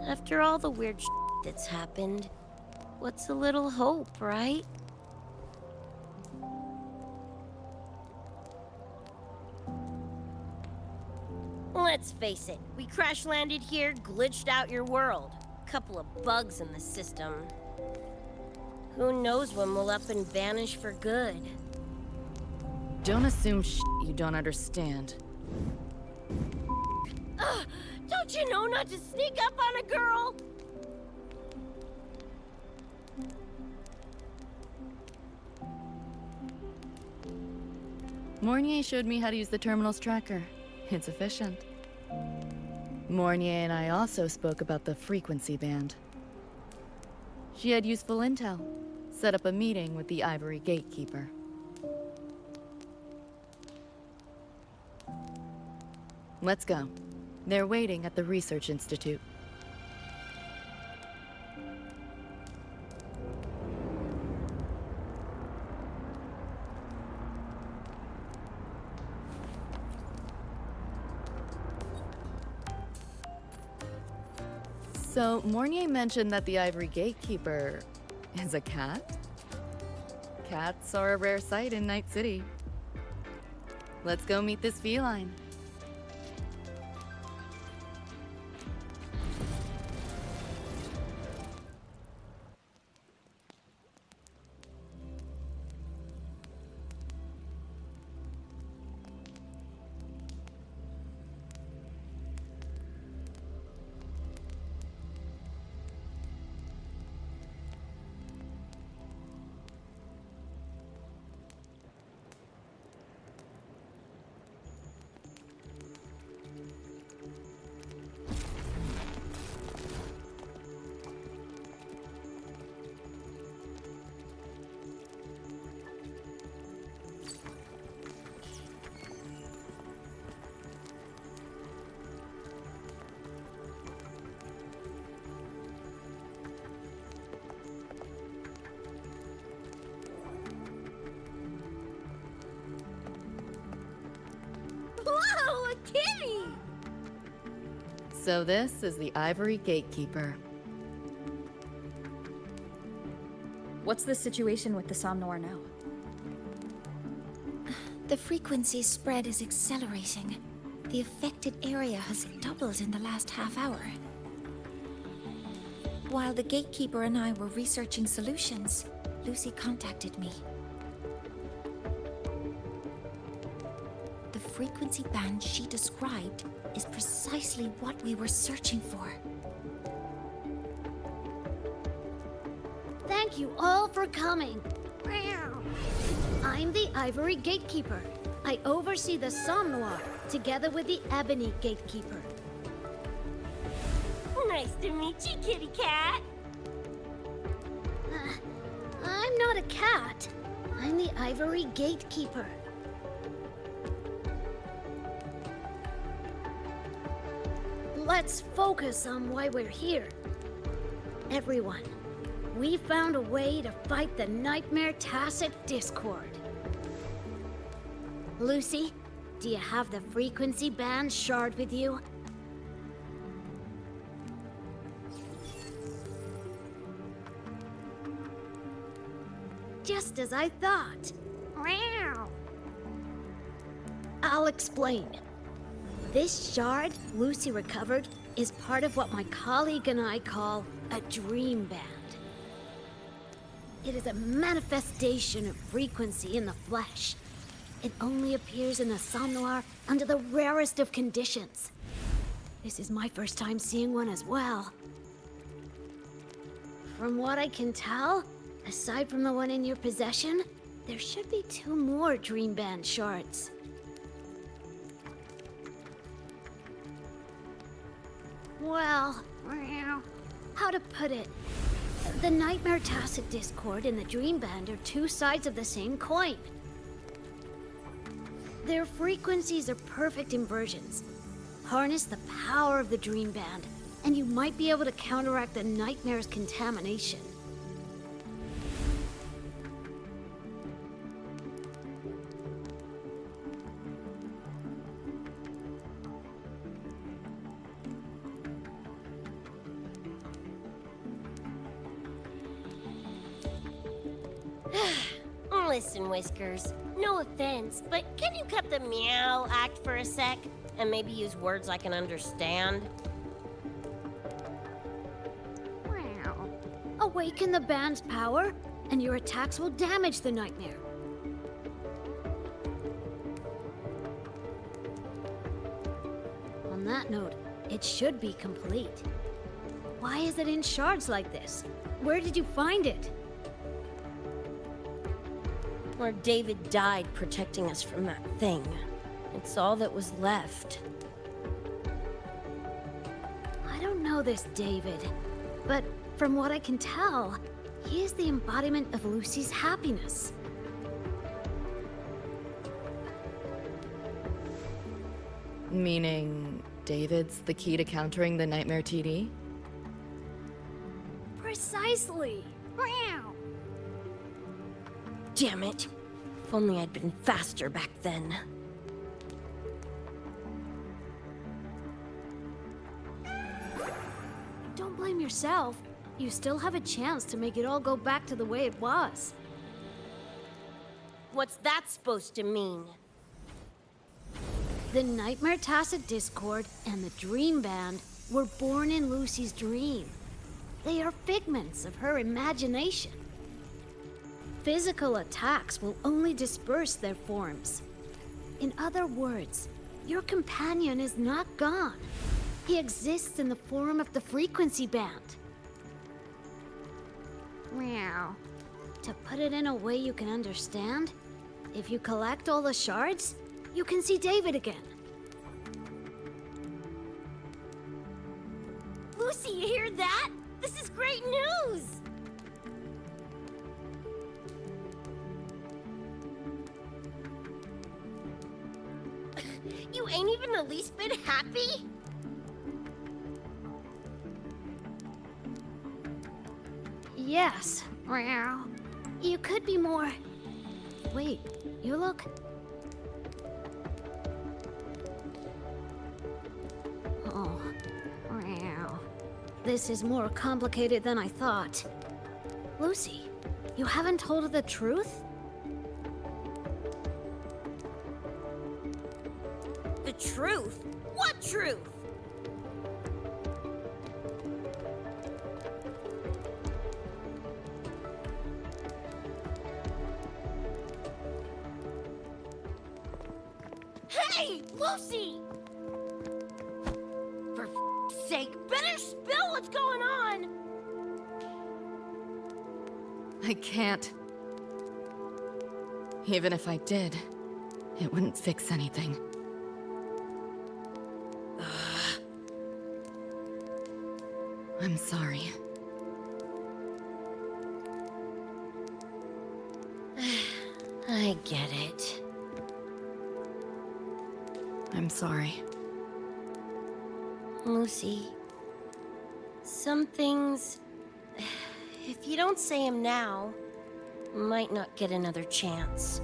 After all the weird that's happened, what's a little hope, right? Let's face it, we crash landed here, glitched out your world. Couple of bugs in the system. Who knows when we'll up and vanish for good? Don't assume you don't understand. Ugh, don't you know not to sneak up on a girl? Mornier showed me how to use the terminal's tracker. It's efficient. Mornier and I also spoke about the frequency band. She had useful intel. Set up a meeting with the Ivory Gatekeeper. Let's go. They're waiting at the Research Institute. So, Mornier mentioned that the Ivory Gatekeeper is a cat? Cats are a rare sight in Night City. Let's go meet this feline. Whoa, a kitty! So this is the Ivory Gatekeeper. What's the situation with the Somnoir now? The frequency spread is accelerating. The affected area has doubled in the last half hour. While the gatekeeper and I were researching solutions, Lucy contacted me. The frequency band she described is precisely what we were searching for. Thank you all for coming. I'm the Ivory Gatekeeper. I oversee the Somnoir, together with the Ebony Gatekeeper. Nice to meet you, kitty cat. I'm not a cat. I'm the Ivory Gatekeeper. Let's focus on why we're here. Everyone, we found a way to fight the Nightmare Tacit Discord. Lucy, do you have the frequency band shard with you? Just as I thought. I'll explain. This shard Lucy recovered is part of what my colleague and I call a dream band. It is a manifestation of frequency in the flesh. It only appears in the Somnoir under the rarest of conditions. This is my first time seeing one as well. From what I can tell, aside from the one in your possession, there should be 2 more Dream Band shards. Well, how to put it? The Nightmare Tacit Discord and the Dream Band are 2 sides of the same coin. Their frequencies are perfect inversions. Harness the power of the Dream Band, and you might be able to counteract the Nightmare's contamination. Listen, Whiskers, no offense, but can you cut the meow act for a sec? And maybe use words I can understand? Wow. Awaken the band's power, and your attacks will damage the nightmare. On that note, it should be complete. Why is it in shards like this? Where did you find it? Where David died protecting us from that thing. It's all that was left. I don't know this David, but from what I can tell, he is the embodiment of Lucy's happiness. Meaning, David's the key to countering the Nightmare TD? Precisely! Meow. Damn it. If only I'd been faster back then. Don't blame yourself. You still have a chance to make it all go back to the way it was. What's that supposed to mean? The Nightmare Tacit Discord and the Dream Band were born in Lucy's dream. They are figments of her imagination. Physical attacks will only disperse their forms. In other words, your companion is not gone. He exists in the form of the frequency band. Meow. To put it in a way you can understand, if you collect all the shards, you can see David again. Lucy, you hear that? This is great news! You ain't even the least bit happy? Yes. Meow. You could be more... Wait, you look... Oh. Meow. This is more complicated than I thought. Lucy, you haven't told her the truth? The truth? What truth? Hey, Lucy! For f***'s sake, better spill what's going on! I can't. Even if I did, it wouldn't fix anything. I'm sorry. I get it. I'm sorry. Lucy, some things, if you don't say them now, might not get another chance.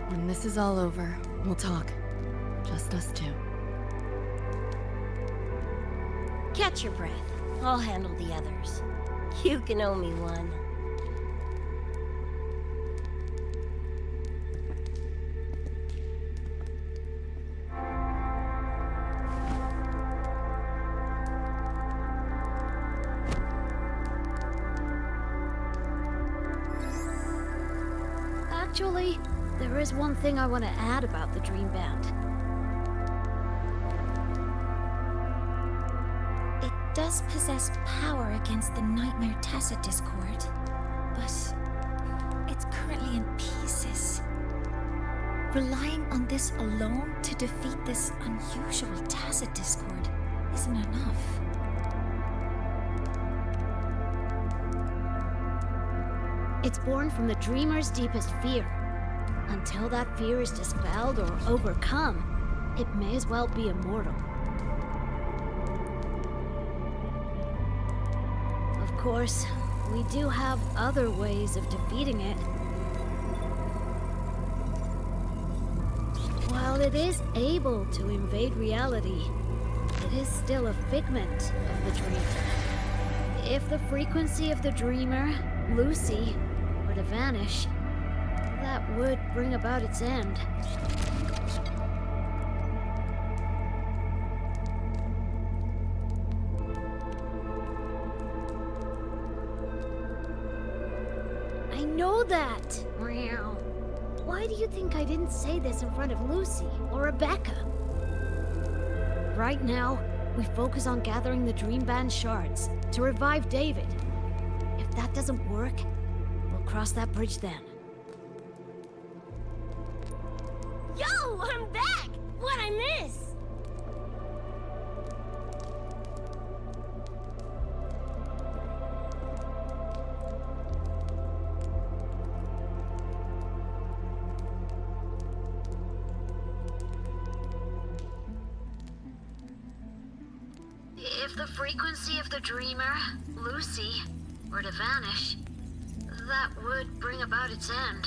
When this is all over, we'll talk. Just us two. Catch your breath. I'll handle the others. You can owe me one. Actually, there is one thing I want to add about the Dream Band. It does possess power against the Nightmare Tacit Discord, but it's currently in pieces. Relying on this alone to defeat this unusual Tacit Discord isn't enough. It's born from the dreamer's deepest fear. Until that fear is dispelled or overcome, it may as well be immortal. Of course, we do have other ways of defeating it. While it is able to invade reality, it is still a figment of the dream. If the frequency of the dreamer, Lucy, were to vanish, that would bring about its end. I know that! Meow. Why do you think I didn't say this in front of Lucy or Rebecca? Right now, we focus on gathering the Dream Band shards to revive David. If that doesn't work, we'll cross that bridge then. Yo, I'm back! What'd I miss? If the frequency of the dreamer, Lucy, were to vanish, that would bring about its end.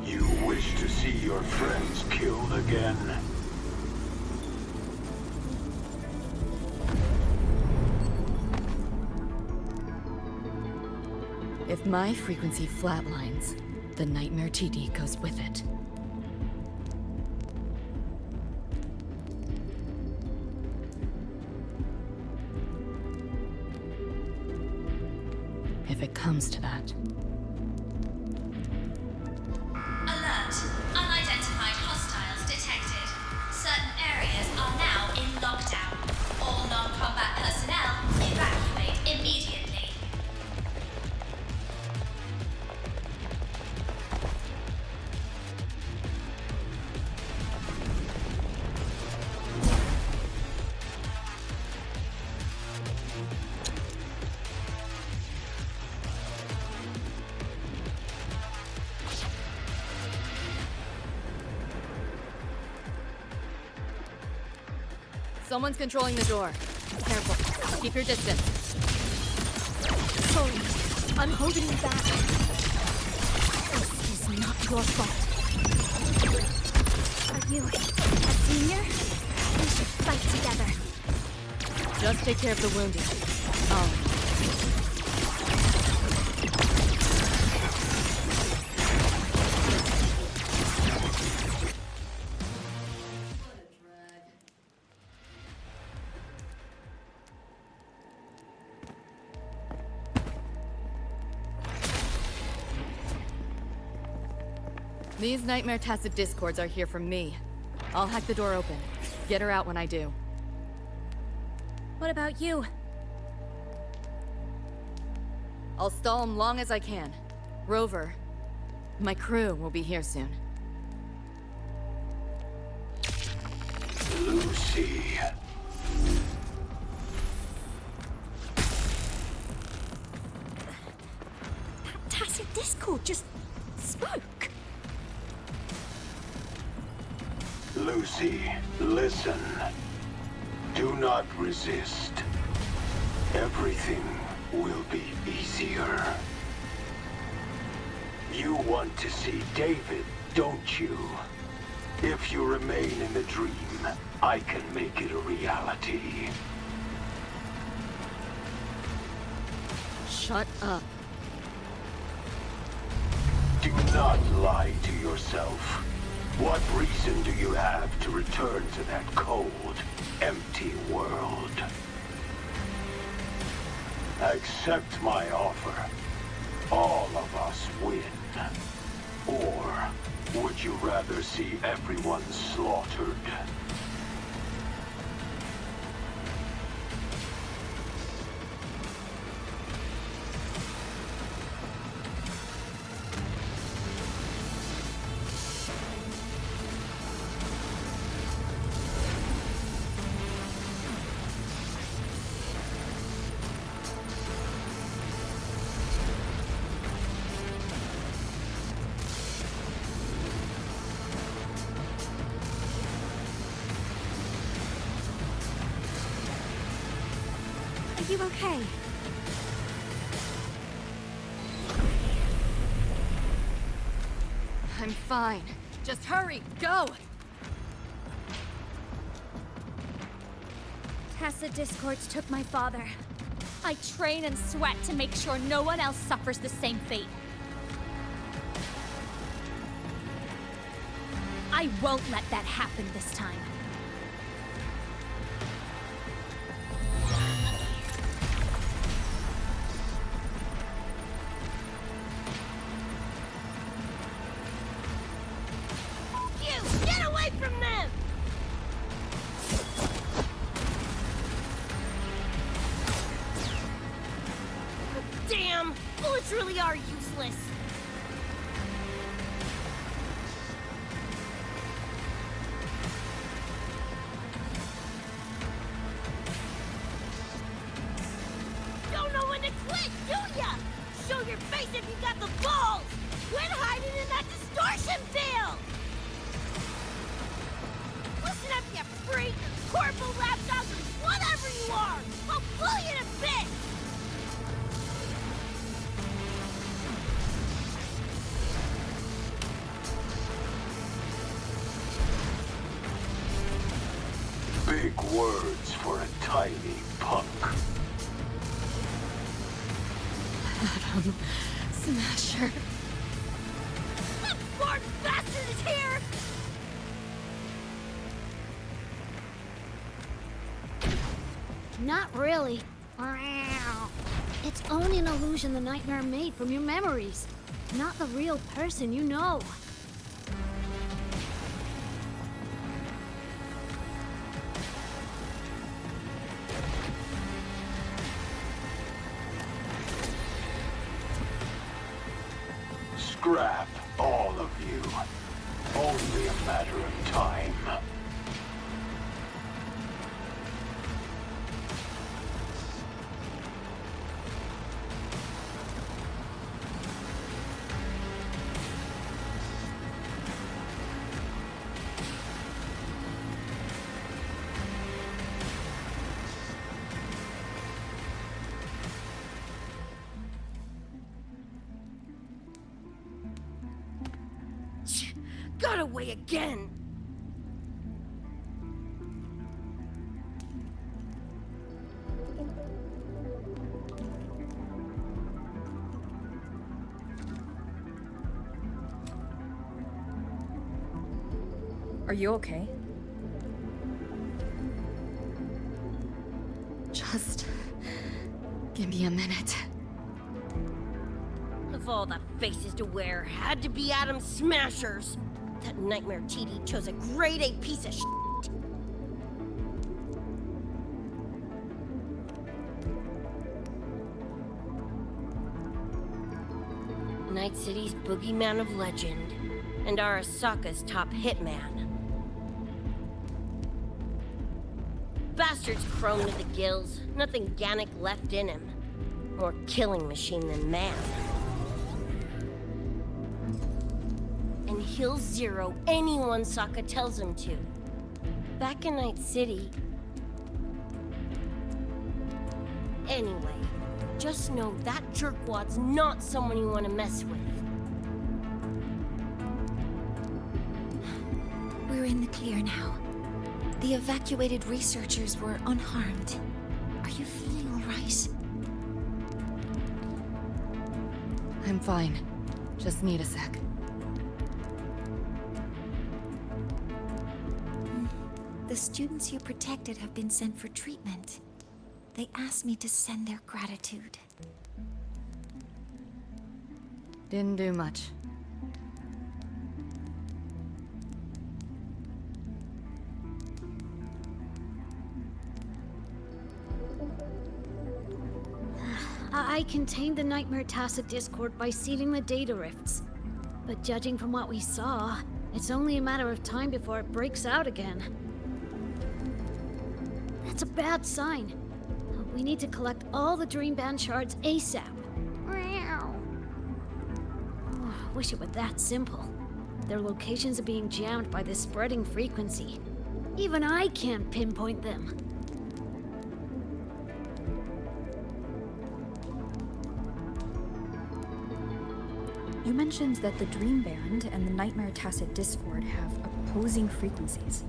You wish to see your friends killed again? If my frequency flatlines, the Nightmare TD goes with it. If it comes to that. Alert! Unidentified hostiles detected. Certain areas are now in lockdown. All non-combat personnel evacuate immediately. Someone's controlling the door. Careful. Keep your distance. Sorry, I'm holding you back. This is not your fault. Are you a senior? We should fight together. Just take care of the wounded. Oh. These Nightmare Tacit Discords are here from me. I'll hack the door open. Get her out when I do. What about you? I'll stall them long as I can. Rover, my crew will be here soon. Lucy. That Tacit Discord just spoke. Lucy, listen. Do not resist. Everything will be easier. You want to see David, don't you? If you remain in the dream, I can make it a reality. Shut up. Do not lie to yourself. What reason do you have to return to that cold, empty world? Accept my offer. All of us win. Or would you rather see everyone slaughtered? you okay? I'm fine. Just hurry, go! Tacit discords took my father. I train and sweat to make sure no one else suffers the same fate. I won't let that happen this time. You! Get away from them! Damn! Bullets really are useless! Don't know when to quit, do ya? Show your face if you got the balls! Quit hiding in that distortion field! Listen up, you freak! Corporal, lapdog, whatever you are! I'll pull you to bits! Big words for a tiny punk. Adam Smasher. That Ford bastard is here! Not really. It's only an illusion the nightmare made from your memories, not the real person you know. Scrap, all of you. Only a matter of time. Got away again! Are you okay? Just give me a minute. Of all the faces to wear, had to be Adam Smashers. That nightmare TD chose a grade A piece of shit. Night City's boogeyman of legend, and Arasaka's top hitman. Bastard's chrome to the gills, nothing Gannic left in him. More killing machine than man. And he'll zero anyone Sokka tells him to. Back in Night City... Anyway, just know that jerkwad's not someone you want to mess with. We're in the clear now. The evacuated researchers were unharmed. Are you feeling all right? I'm fine. Just need a sec. The students you protected have been sent for treatment. They asked me to send their gratitude. Didn't do much. I contained the Nightmare Tacit Discord by sealing the data rifts. But judging from what we saw, it's only a matter of time before it breaks out again. That's a bad sign. We need to collect all the Dream Band shards ASAP. Wish it were that simple. Their locations are being jammed by this spreading frequency. Even I can't pinpoint them. You mentioned that the Dream Band and the Nightmare Tacit Discord have opposing frequencies.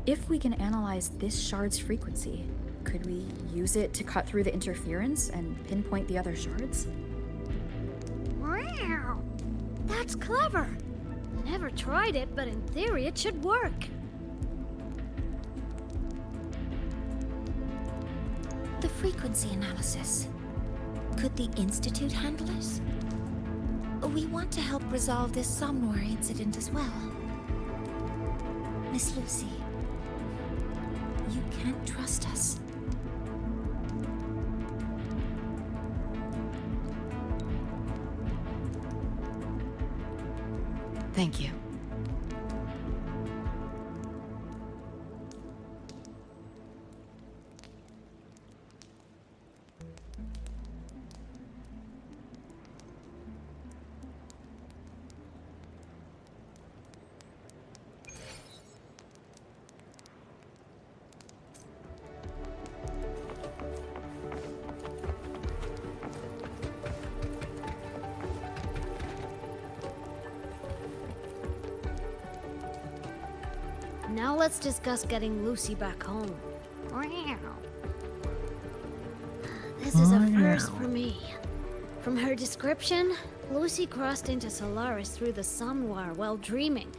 If we can analyze this shard's frequency, could we use it to cut through the interference and pinpoint the other shards? Wow, that's clever. Never tried it, but in theory it should work. The frequency analysis. Could the Institute handle it? We want to help resolve this Somnoir incident as well. Miss Lucy, you can't trust us. Thank you. Now let's discuss getting Lucy back home. Wow. This is a first for me. From her description, Lucy crossed into Solaris through the Somnoir while dreaming.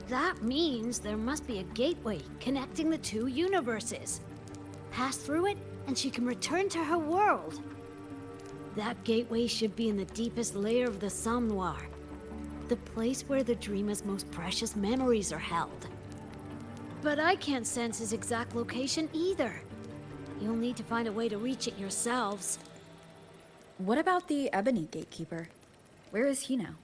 That means there must be a gateway connecting the two universes. Pass through it, and she can return to her world. That gateway should be in the deepest layer of the Somnoir, the place where the dreamer's most precious memories are held. But I can't sense his exact location either. You'll need to find a way to reach it yourselves. What about the Ebony Gatekeeper? Where is he now?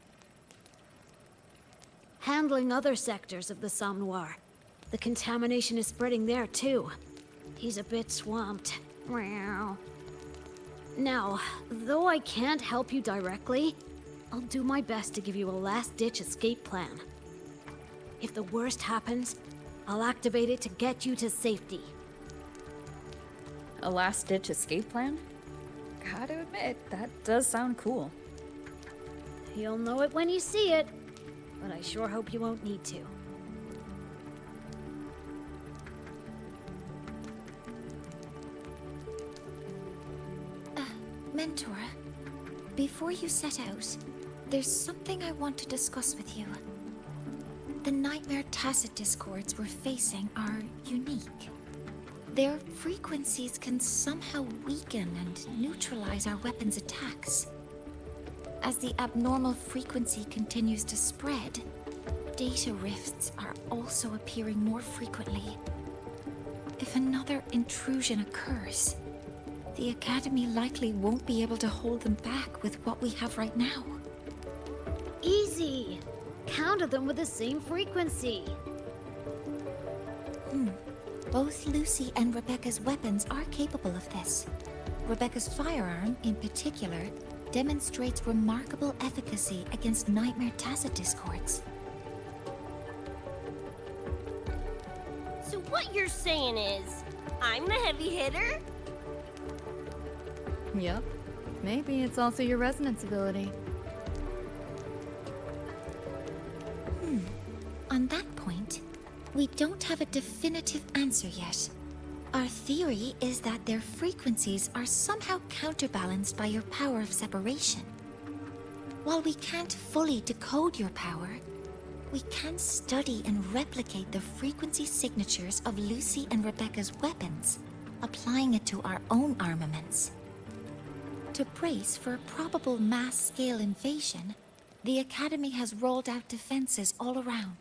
Handling other sectors of the Somnoir. The contamination is spreading there too. He's a bit swamped. Now, though I can't help you directly, I'll do my best to give you a last-ditch escape plan. If the worst happens, I'll activate it to get you to safety. A last-ditch escape plan? Gotta admit, that does sound cool. You'll know it when you see it, but I sure hope you won't need to. Mentor, before you set out, there's something I want to discuss with you. The Nightmare Tacit Discords we're facing are unique. Their frequencies can somehow weaken and neutralize our weapons' attacks. As the abnormal frequency continues to spread, data rifts are also appearing more frequently. If another intrusion occurs, the Academy likely won't be able to hold them back with what we have right now. Easy! Counter them with the same frequency. Both Lucy and Rebecca's weapons are capable of this. Rebecca's firearm, in particular, demonstrates remarkable efficacy against Nightmare Tacit Discords. So what you're saying is, I'm the heavy hitter? Yep. Maybe it's also your resonance ability. On that point, we don't have a definitive answer yet. Our theory is that their frequencies are somehow counterbalanced by your power of separation. While we can't fully decode your power, we can study and replicate the frequency signatures of Lucy and Rebecca's weapons, applying it to our own armaments. To brace for a probable mass-scale invasion, the Academy has rolled out defenses all around.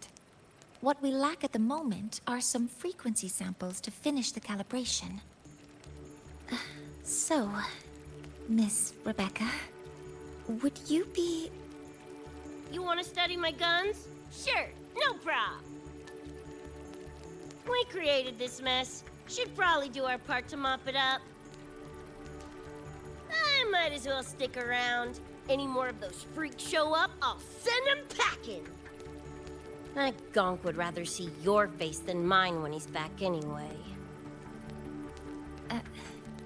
What we lack at the moment are some frequency samples to finish the calibration. So, Miss Rebecca, would you be... You want to study my guns? Sure, no prob. We created this mess. Should probably do our part to mop it up. I might as well stick around. Any more of those freaks show up, I'll send them packing. That gonk would rather see your face than mine when he's back anyway.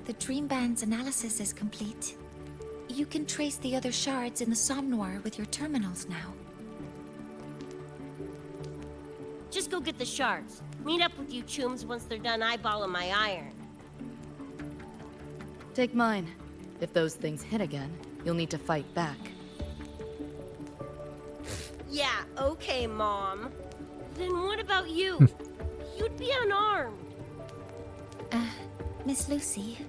The Dream Band's analysis is complete. You can trace the other shards in the Somnoir with your terminals now. Just go get the shards. Meet up with you chooms once they're done eyeballing my iron. Take mine. If those things hit again, you'll need to fight back. Yeah, okay, Mom. Then what about you? You'd be unarmed. Miss Lucy,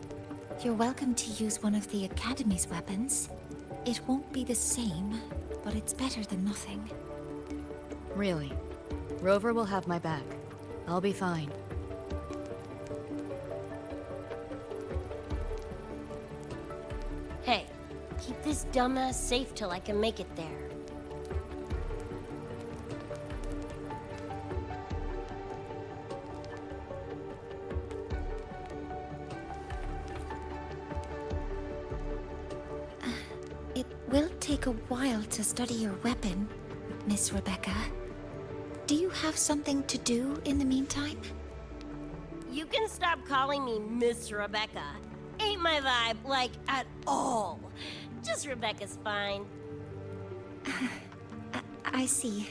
you're welcome to use one of the Academy's weapons. It won't be the same, but it's better than nothing. Really? Rover will have my back. I'll be fine. Hey, keep this dumbass safe till I can make it there. It will take a while to study your weapon, Miss Rebecca. Do you have something to do in the meantime? You can stop calling me Miss Rebecca. Ain't my vibe, like, at all. Just Rebecca's fine. I see.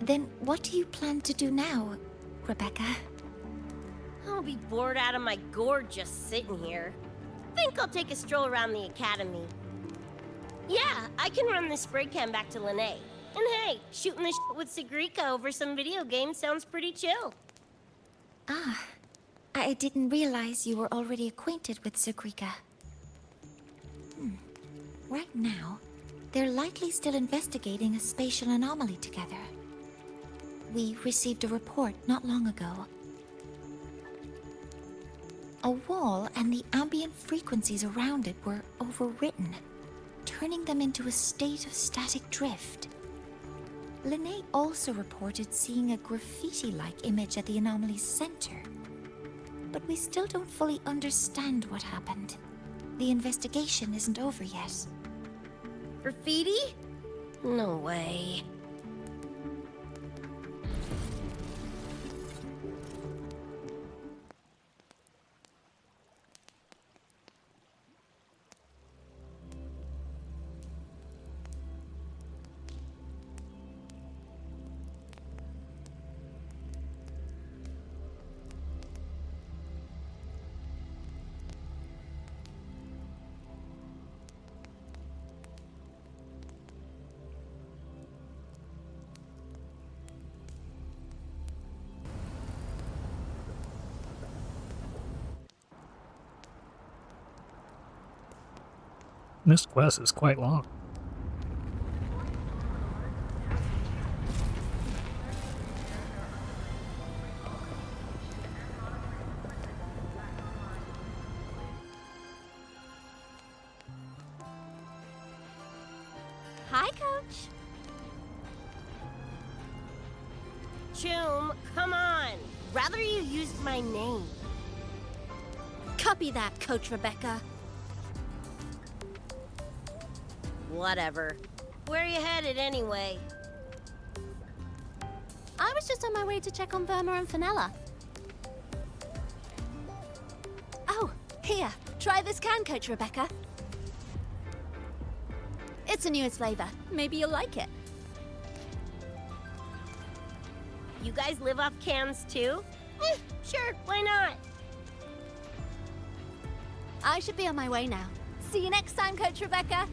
Then what do you plan to do now, Rebecca? I'll be bored out of my gourd just sitting here. Think I'll take a stroll around the academy. Yeah, I can run the spray can back to Lene. And hey, shooting the shit with Sigrika over some video games sounds pretty chill. Ah, I didn't realize you were already acquainted with Sigrika. Right now, they're likely still investigating a spatial anomaly together. We received a report not long ago. A wall and the ambient frequencies around it were overwritten, turning them into a state of static drift. Lene also reported seeing a graffiti-like image at the anomaly's center. But we still don't fully understand what happened. The investigation isn't over yet. Graffiti? No way. This quest is quite long. Hi, Coach. Choom, come on. Rather you used my name. Copy that, Coach Rebecca. Whatever. Where are you headed anyway? I was just on my way to check on Verma and Fenella. Oh, here. Try this can, Coach Rebecca. It's the newest flavor. Maybe you'll like it. You guys live off cans too? Sure, why not? I should be on my way now. See you next time, Coach Rebecca.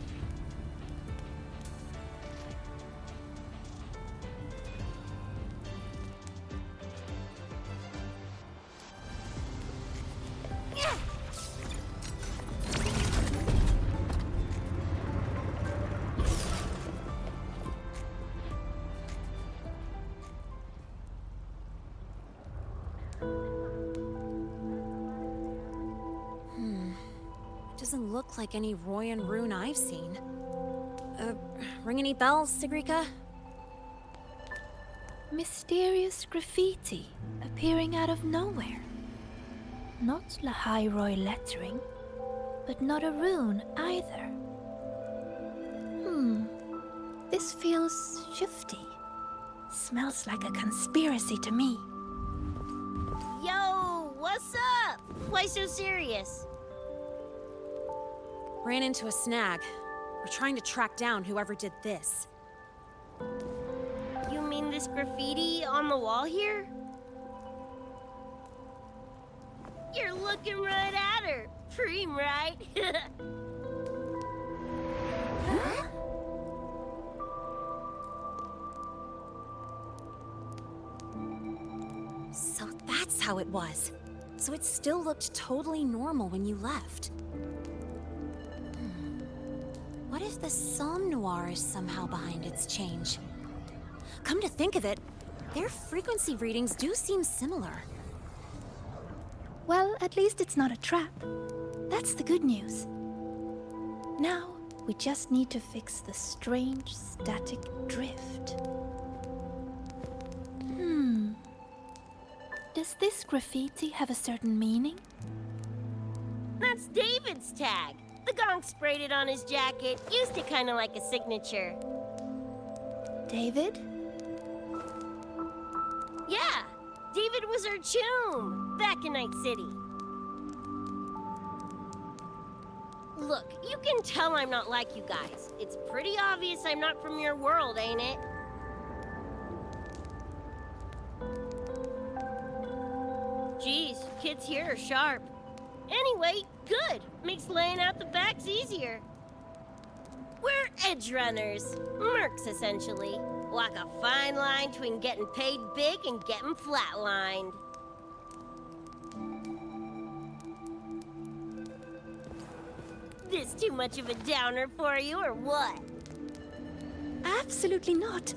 Doesn't look like any Roy and Rune I've seen. Ring any bells, Sigrika? Mysterious graffiti appearing out of nowhere. Not Lahoi-Roi lettering, but not a rune either. This feels shifty. Smells like a conspiracy to me. Yo, what's up? Why so serious? Ran into a snag. We're trying to track down whoever did this. You mean this graffiti on the wall here? You're looking right at her. Preem, right? So that's how it was. So it still looked totally normal when you left. What if the Somme Noir is somehow behind its change? Come to think of it, their frequency readings do seem similar. Well, at least it's not a trap. That's the good news. Now, we just need to fix the strange static drift. Does this graffiti have a certain meaning? That's David's tag. The gonk sprayed it on his jacket. Used it kind of like a signature. David? Yeah, David was our choom back in Night City. Look, you can tell I'm not like you guys. It's pretty obvious I'm not from your world, ain't it? Geez, kids here are sharp. Anyway, good. Makes laying out the facts easier. We're Edgerunners. Mercs, essentially. Walk a fine line between getting paid big and getting flatlined. This too much of a downer for you, or what? Absolutely not.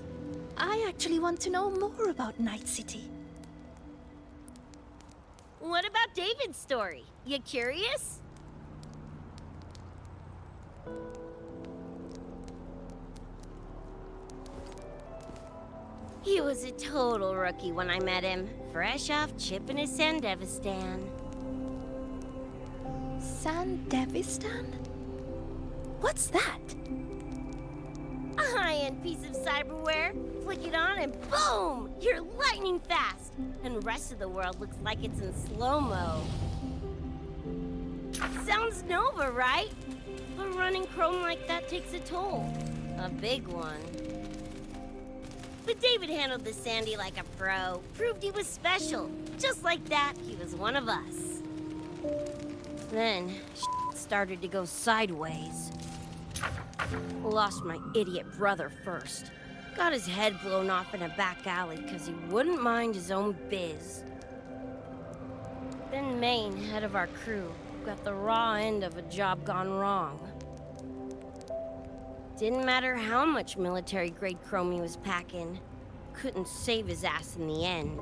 I actually want to know more about Night City. What about David's story? You curious? He was a total rookie when I met him. Fresh off chipping his Sandevistan. Sandevistan? What's that? A high-end piece of cyberware. Flick it on and boom! You're lightning fast! And the rest of the world looks like it's in slow-mo. Sounds Nova, right? But running chrome like that takes a toll. A big one. But David handled the Sandy like a pro. Proved he was special. Just like that, he was one of us. Then, started to go sideways. Lost my idiot brother first. Got his head blown off in a back alley because he wouldn't mind his own biz. Then Maine, head of our crew, got the raw end of a job gone wrong. Didn't matter how much military-grade chrome he was packing. Couldn't save his ass in the end.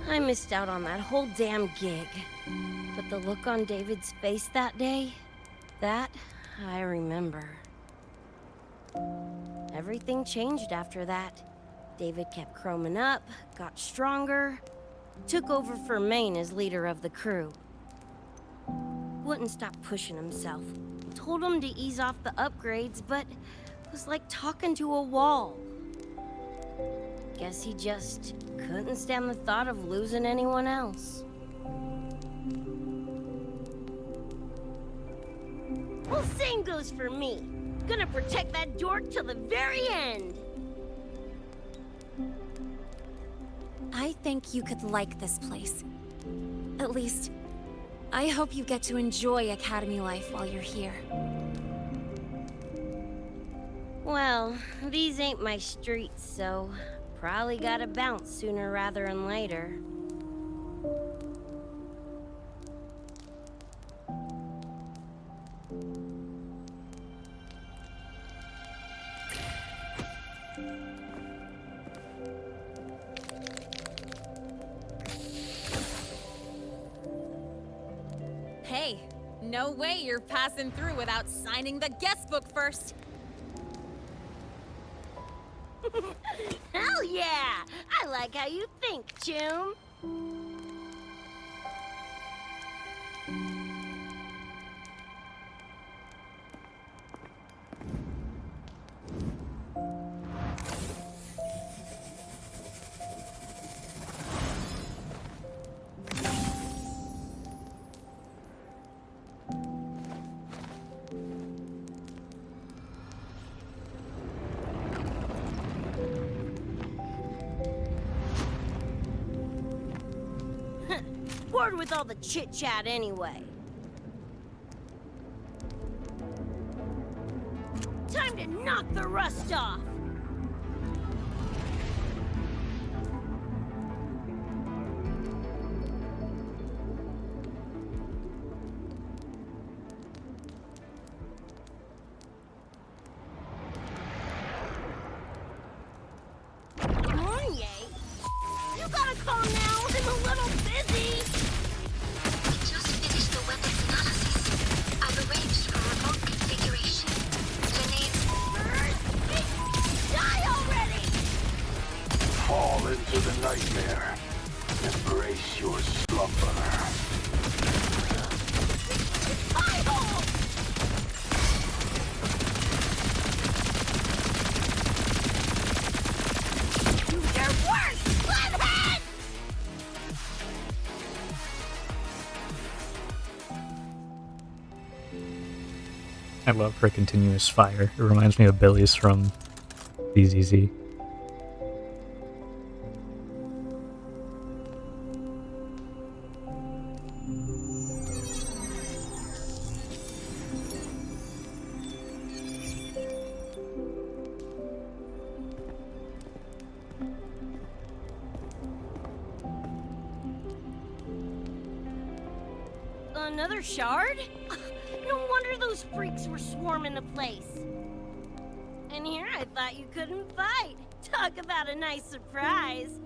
I missed out on that whole damn gig. But the look on David's face that day, that I remember. Everything changed after that. David kept chroming up, got stronger, took over for Maine as leader of the crew. Wouldn't stop pushing himself. Told him to ease off the upgrades, but it was like talking to a wall. Guess he just couldn't stand the thought of losing anyone else. Well, same goes for me. Gonna protect that dork till the very end. I think you could like this place. At least, I hope you get to enjoy Academy life while you're here. Well, these ain't my streets, so probably gotta bounce sooner rather than later. Hey, no way you're passing through without signing the guest book first. Hell yeah! I like how you think, Choom. bored with all the chit-chat anyway. Time to knock the rust off! You gotta call now, I'm a little busy! We just finished the weapons analysis. I've arranged for remote configuration. The name... Die already! Fall into the nightmare. Embrace your slumber. Hi-ho! Do your worst, Flathead! I love her continuous fire. It reminds me of Billy's from DZZ. Another shard? No wonder those freaks were swarming the place. And here I thought you couldn't fight. Talk about a nice surprise.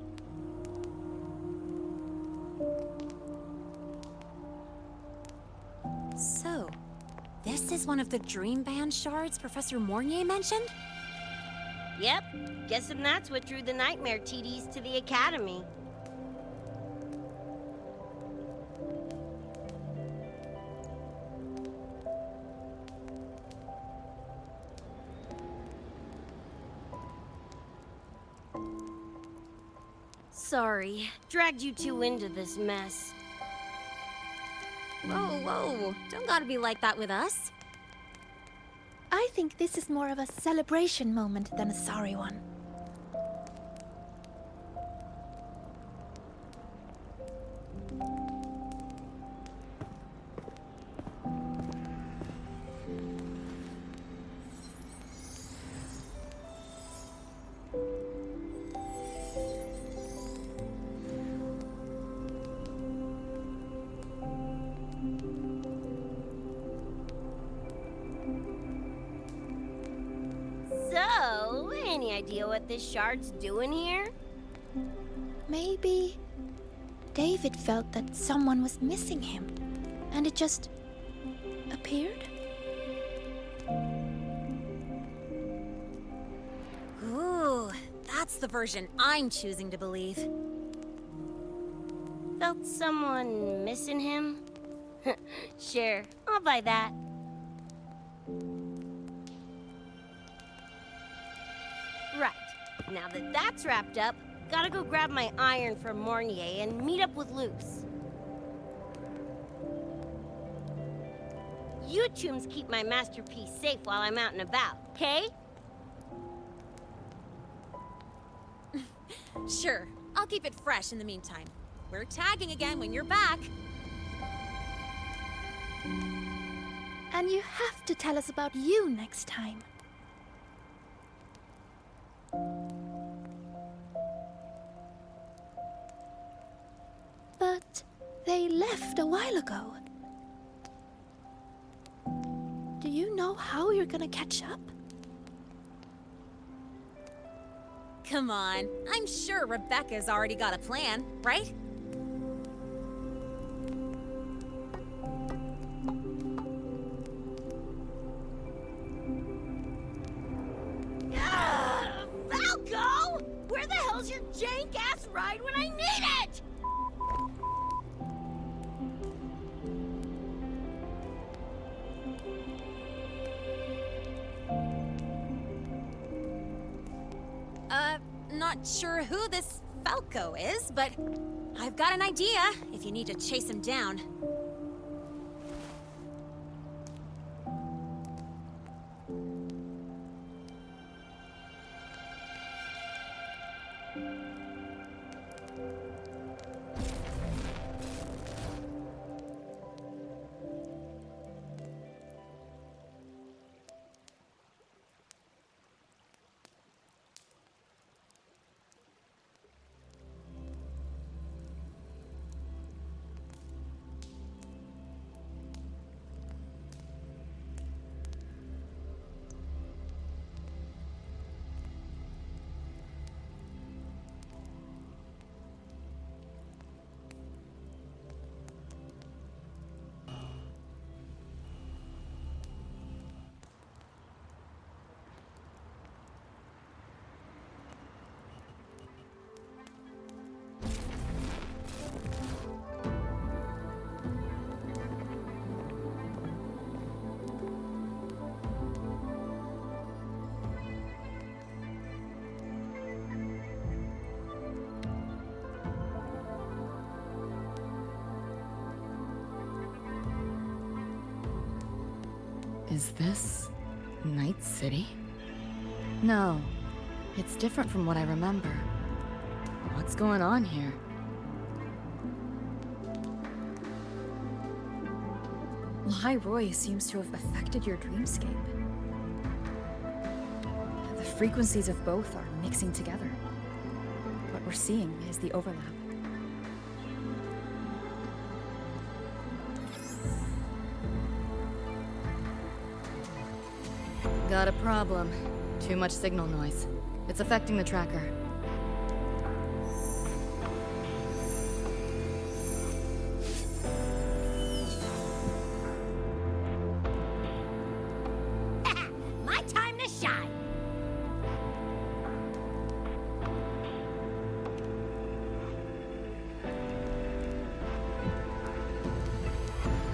So, this is one of the Dream Band shards Professor Mornier mentioned? Yep, guessing that's what drew the Nightmare TDs to the Academy. Sorry, dragged you two into this mess. Whoa, whoa, don't gotta be like that with us. I think this is more of a celebration moment than a sorry one. So, any idea what this shard's doing here? Maybe David felt that someone was missing him, and it just appeared? Ooh, that's the version I'm choosing to believe. Felt someone missing him? Sure, I'll buy that. Right, now that that's wrapped up, gotta go grab my iron from Mornier and meet up with Luce. You tombs keep my masterpiece safe while I'm out and about, okay? Sure, I'll keep it fresh in the meantime. We're tagging again when you're back. And you have to tell us about you next time. But they left a while ago. Do you know how you're gonna catch up? Come on, I'm sure Rebecca's already got a plan, right? Falco! Where the hell's your jank-ass ride when I need it? Not sure who this Falco is, but I've got an idea if you need to chase him down. Is this Night City? No, it's different from what I remember. What's going on here? Lahoi-Roi seems to have affected your dreamscape. The frequencies of both are mixing together. What we're seeing is the overlap. Got a problem. Too much signal noise. It's affecting the tracker. My time to shine.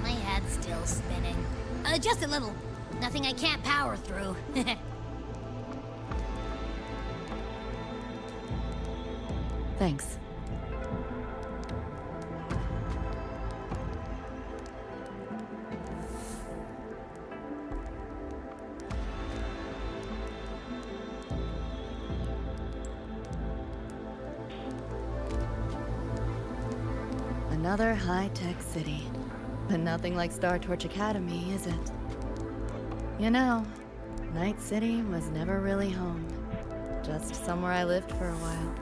My head's still spinning. Just a little. Nothing I can't power through. Thanks. Another high-tech city. But nothing like Star Torch Academy, is it? You know, Night City was never really home. Just somewhere I lived for a while.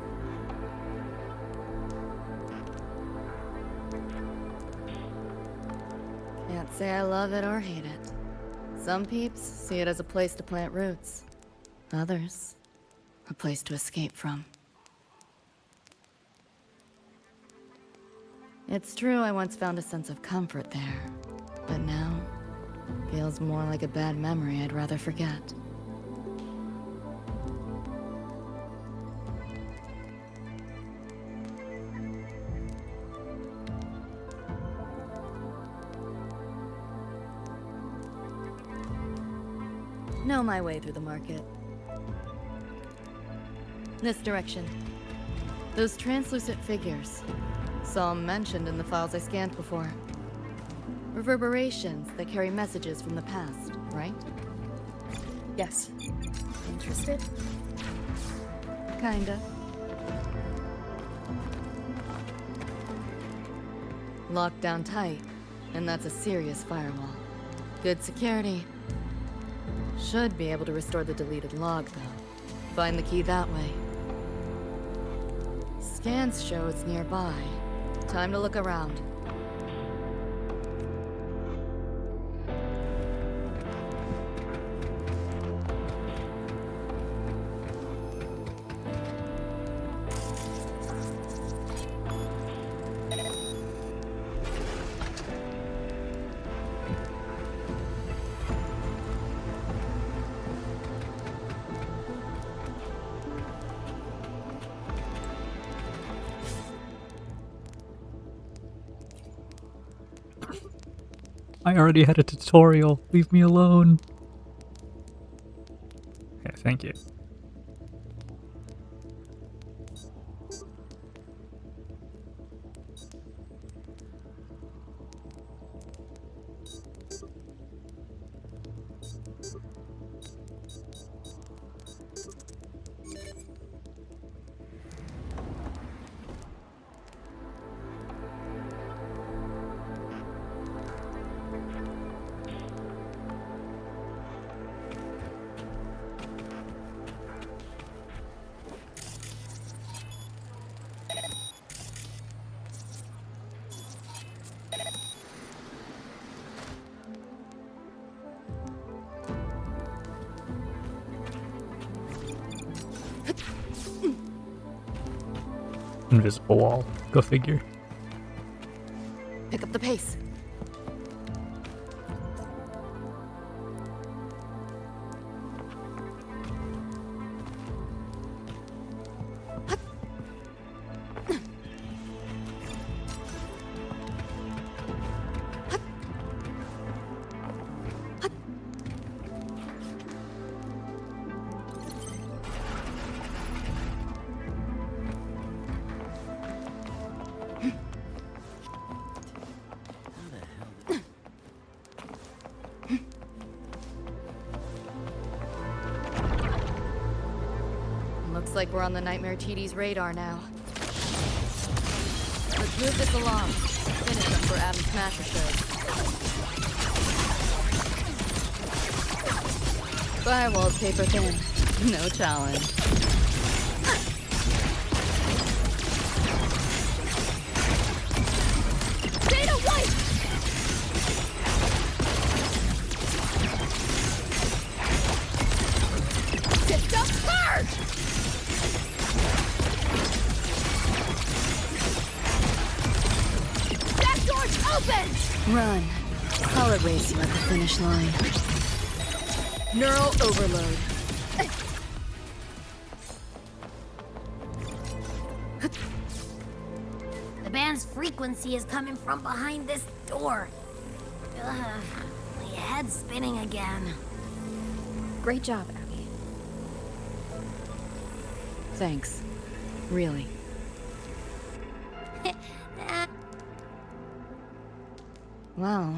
Can't say I love it or hate it. Some peeps see it as a place to plant roots. Others, a place to escape from. It's true I once found a sense of comfort there, but now, feels more like a bad memory I'd rather forget. Know my way through the market. This direction. Those translucent figures. Saw 'em mentioned in the files I scanned before. Reverberations that carry messages from the past, right? Yes. Interested? Kinda. Locked down tight, and that's a serious firewall. Good security. Should be able to restore the deleted log, though. Find the key that way. Scans show it's nearby. Time to look around. I already had a tutorial. Leave me alone. Okay, thank you. Invisible wall. Go figure. Pick up the pace. Looks like we're on the Nightmare TD's radar now. Let's move this along. Finish them for Adam Smasher shows. Firewall's paper thin. No challenge. Data white! Tipped up third! That door's open! Run. I'll erase you at the finish line. Neural overload. The band's frequency is coming from behind this door. Ugh, my head's spinning again. Great job, Abby. Thanks. Really. Well,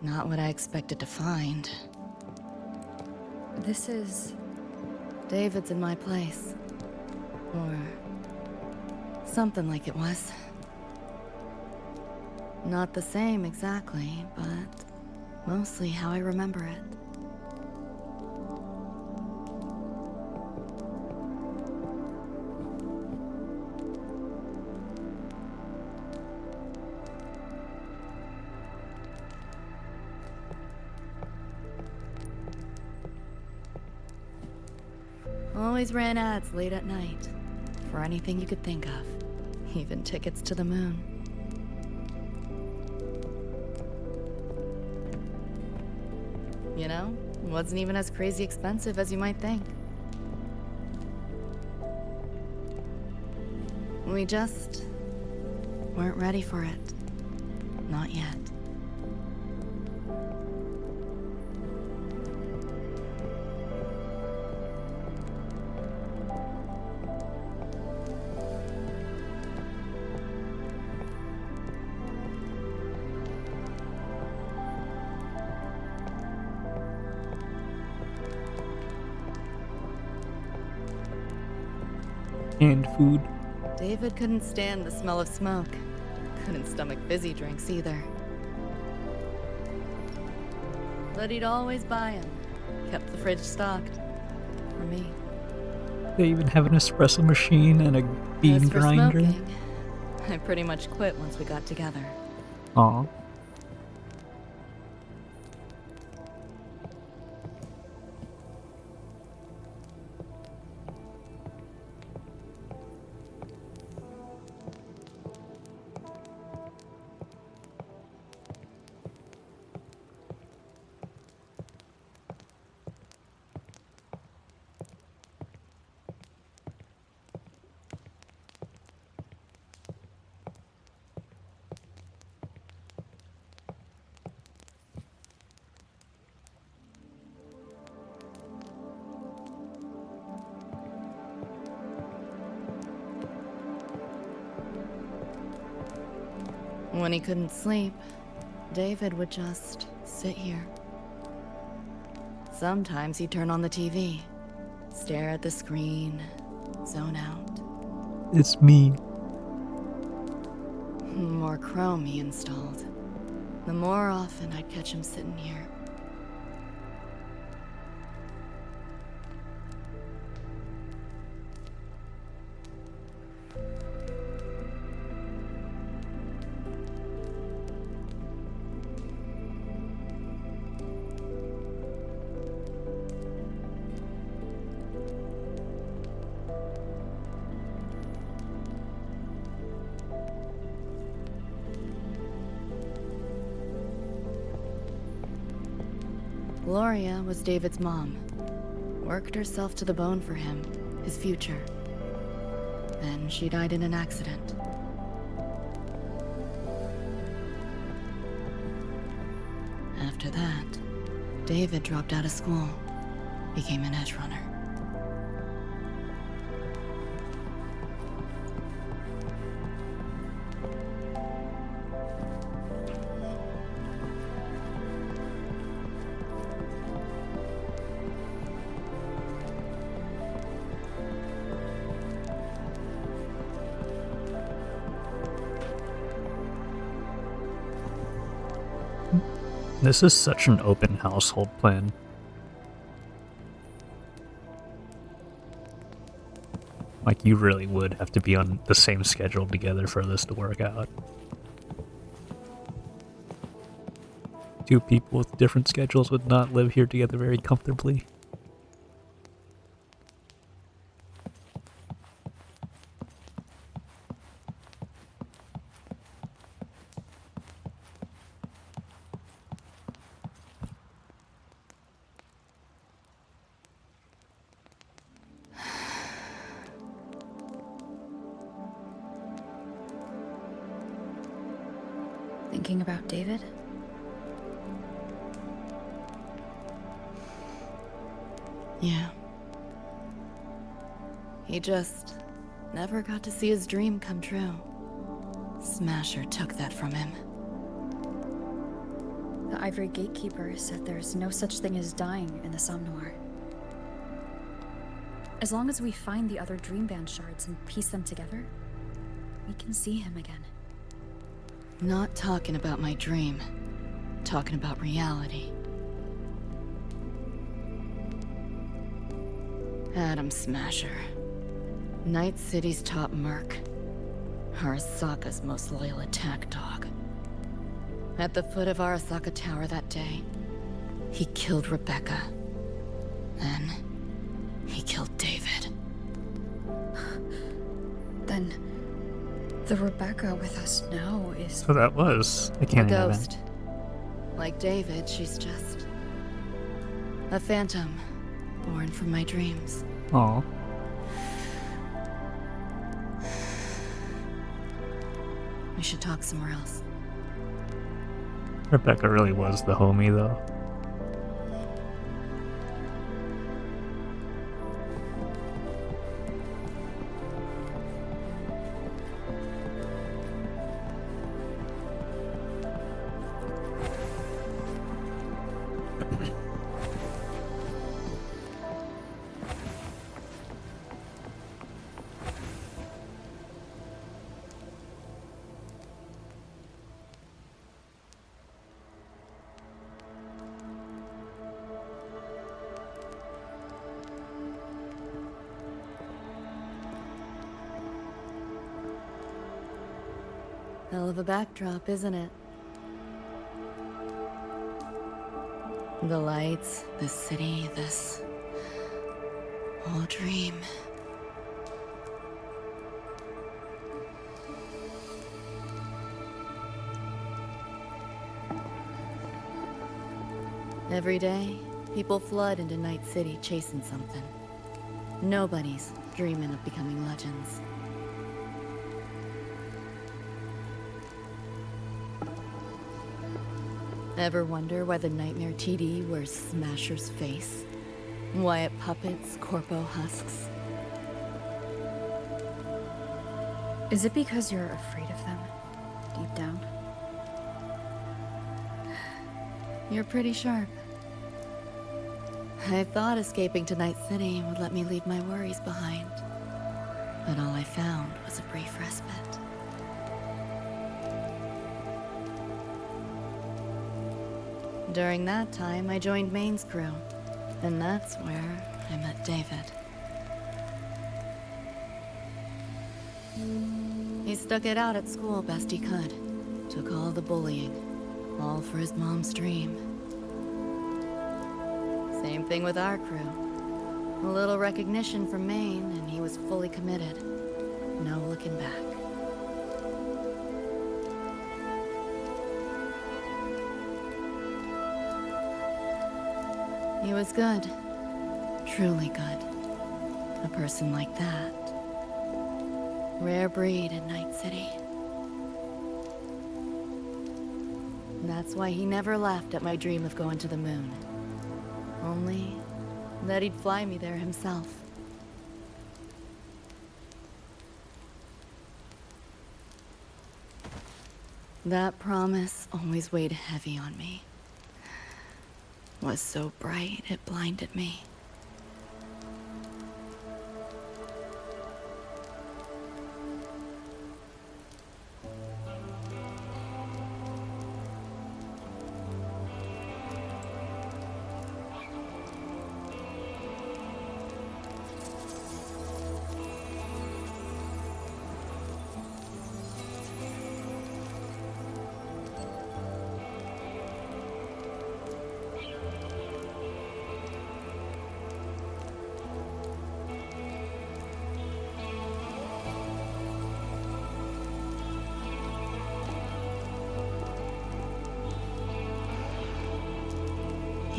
not what I expected to find. This is... David's in my place. Or... something like it was. Not the same exactly, but mostly how I remember it. Always ran ads late at night. For anything you could think of. Even tickets to the moon. You know, it wasn't even as crazy expensive as you might think. We just weren't ready for it. Not yet. And food. David couldn't stand the smell of smoke. Couldn't stomach fizzy drinks either. But he'd always buy them. Kept the fridge stocked. For me. They even have an espresso machine and a bean As for grinder. smoking, I pretty much quit once we got together. Aw. When he couldn't sleep, David would just sit here. Sometimes he'd turn on the TV, stare at the screen, zone out. It's me. The more Chrome he installed, the more often I'd catch him sitting here. Gloria was David's mom. Worked herself to the bone for him, his future. Then she died in an accident. After that, David dropped out of school, became an Edgerunner. This is such an open household plan. Like, you really would have to be on the same schedule together for this to work out. Two people with different schedules would not live here together very comfortably. Thinking about David? Yeah. He just never got to see his dream come true. Smasher took that from him. The Ivory Gatekeeper said there's no such thing as dying in the Somnoir. As long as we find the other Dreamband shards and piece them together, we can see him again. Not talking about my dream. Talking about reality. Adam Smasher. Night City's top merc. Arasaka's most loyal attack dog. At the foot of Arasaka Tower that day, he killed Rebecca. Then, he killed David. Then, the Rebecca with us now is... So that was a A canon ghost. event. Like David, she's just... a phantom, born from my dreams. Aw. We should talk somewhere else. Rebecca really was the homie, though. Hell of a backdrop, isn't it? The lights, the city, this whole dream. Every day, people flood into Night City chasing something. Nobody's dreaming of becoming legends. Ever wonder why the Nightmare TD wears Smasher's face? Why it puppets Corpo husks? Is it because you're afraid of them, deep down? You're pretty sharp. I thought escaping to Night City would let me leave my worries behind. But all I found was a brief respite. During that time, I joined Maine's crew. And that's where I met David. He stuck it out at school best he could. Took all the bullying. All for his mom's dream. Same thing with our crew. A little recognition from Maine, and he was fully committed. No looking back. He was good. Truly good. A person like that. Rare breed in Night City. That's why he never laughed at my dream of going to the moon. Only that he'd fly me there himself. That promise always weighed heavy on me. Was so bright it blinded me.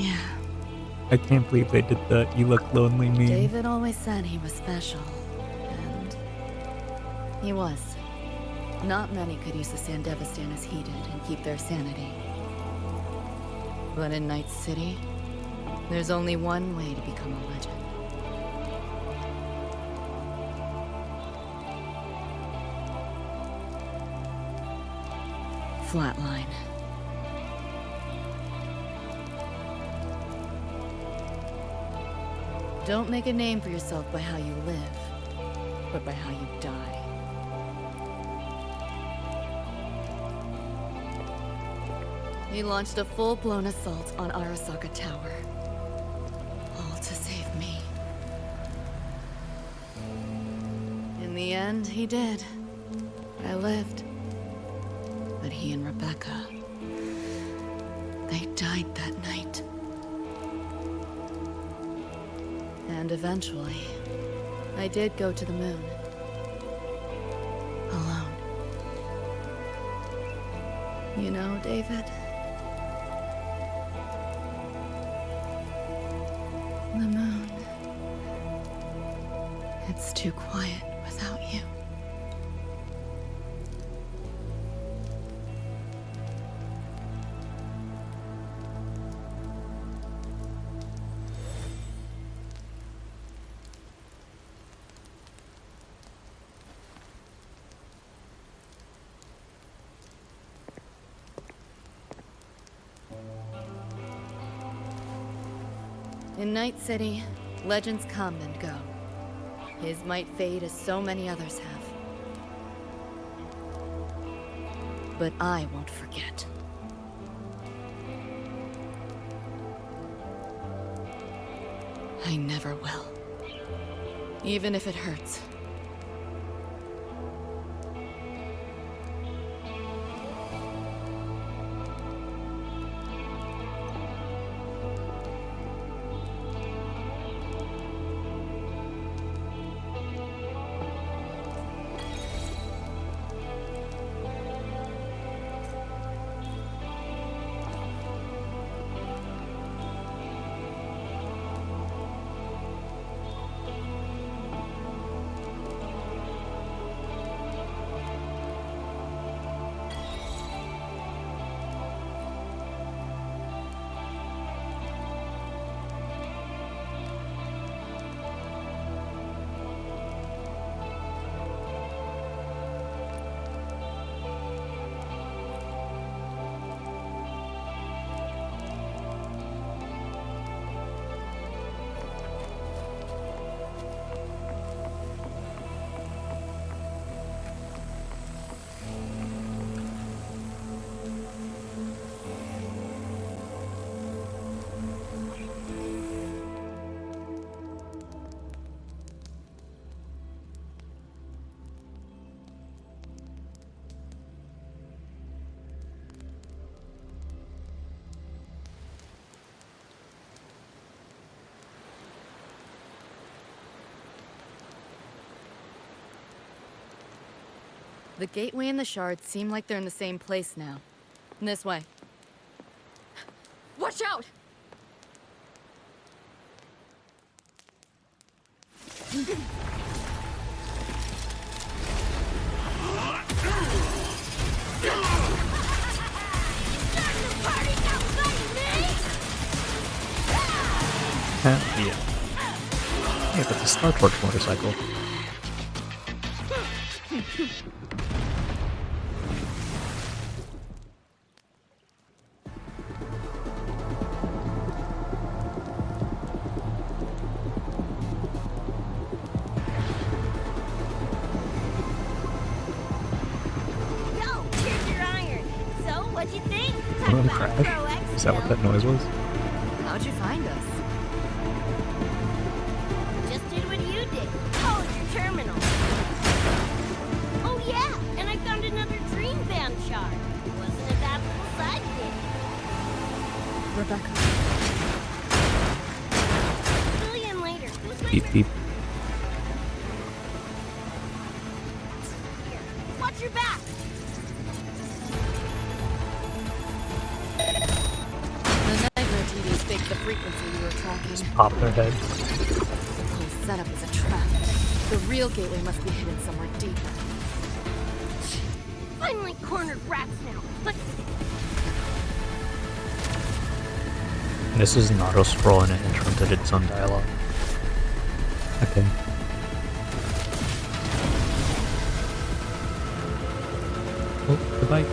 Yeah. I can't believe they did that. You look lonely meme. David always said he was special. And he was. Not many could use the Sandevistan as he did and keep their sanity. But in Night City, there's only one way to become a legend. Flatline. Don't make a name for yourself by how you live, but by how you die. He launched a full-blown assault on Arasaka Tower. All to save me. In the end, he did. I lived. But he and Rebecca, they died that night. And eventually, I did go to the moon. Alone. You know, David? The moon. It's too quiet without you. In Night City, legends come and go. His might fade as so many others have. But I won't forget. I never will. Even if it hurts. The gateway and the shards seem like they're in the same place now. This way. Watch out! Yeah. Hey, that's a Star Torch motorcycle. Is that what that noise was? How'd you find us? Just did what you did. Oh, your terminal. Oh yeah, and I found another dream band shard. Wasn't a bad little sidekick. Rebecca. Billion later. Who's my Beep beep. Here, watch your back. The Nightmare TV's fake the frequency we were tracking. Just pop their head. The whole setup is a trap. The real gateway must be hidden somewhere deeper. Finally cornered rats now. But This is an auto scroll and it interrupted its own dialogue. Okay. Oh, goodbye.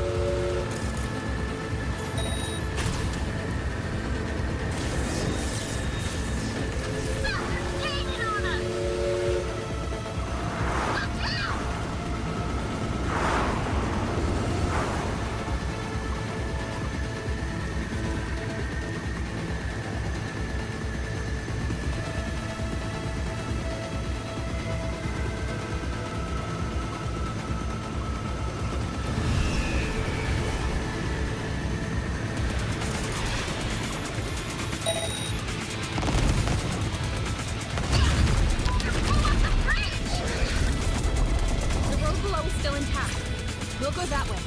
The road below is still intact. We'll go that way.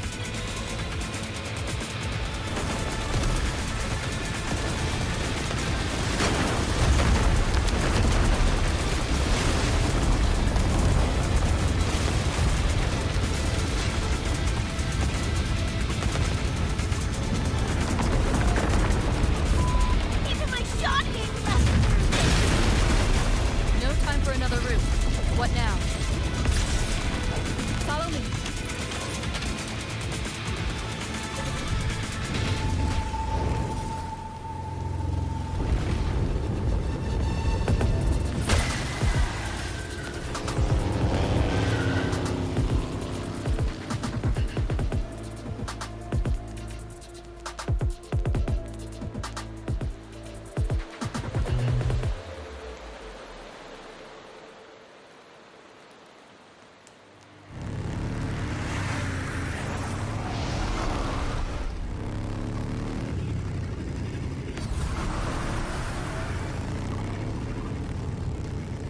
even my shot hit. No time for another route. What now? Follow me.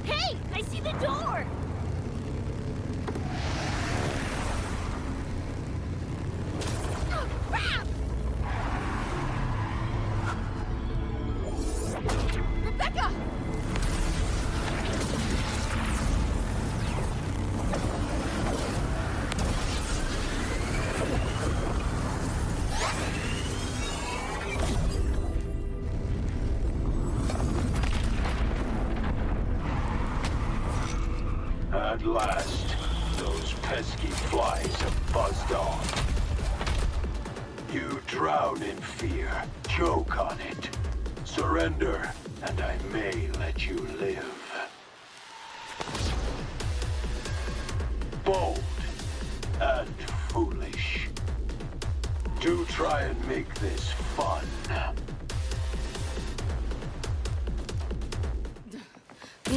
Hey, I see the door. Oh, crap! Rebecca! At last, those pesky flies have buzzed off. You drown in fear, choke on it. Surrender, and I may let you live. Bold and foolish. Do try and make this fun.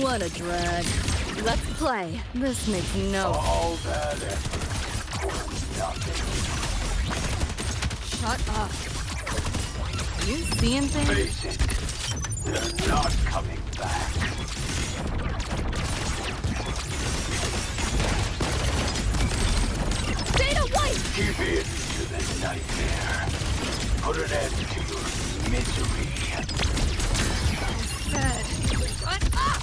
What a drag. Let's play. This makes no... All that effort for nothing. Shut up. Are you seeing things? Face it, they're not coming back. Data White! Give in to the nightmare. Put an end to your misery. Shut up!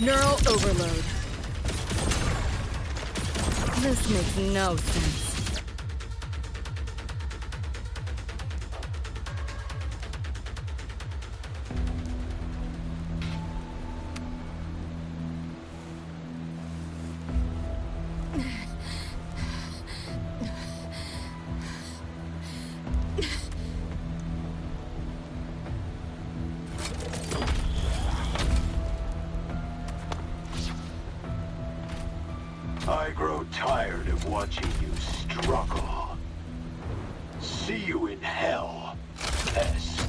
Neural overload. This makes no sense. I grow tired of watching you struggle. See you in hell, pest.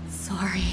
Sorry.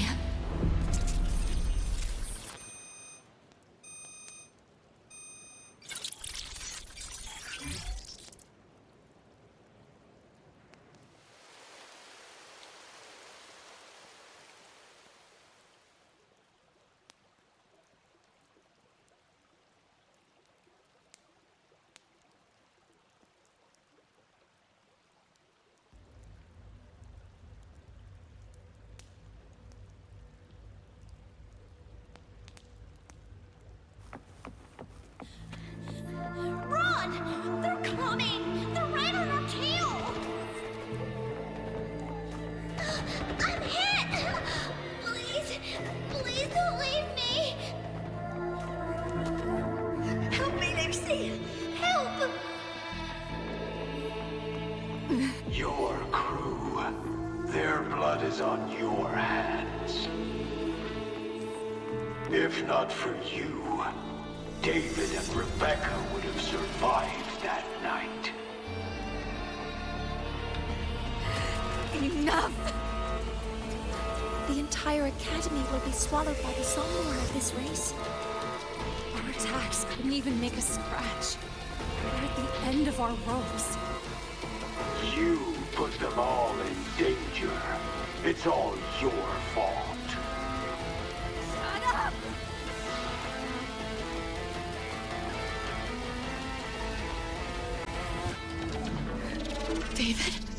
blood is on your hands. If not for you, David and Rebecca would have survived that night. Enough! The entire academy will be swallowed by the Somnor of this race. Our attacks couldn't even make a scratch. We're at the end of our ropes. You put them all in danger. It's all your fault. Shut up! David?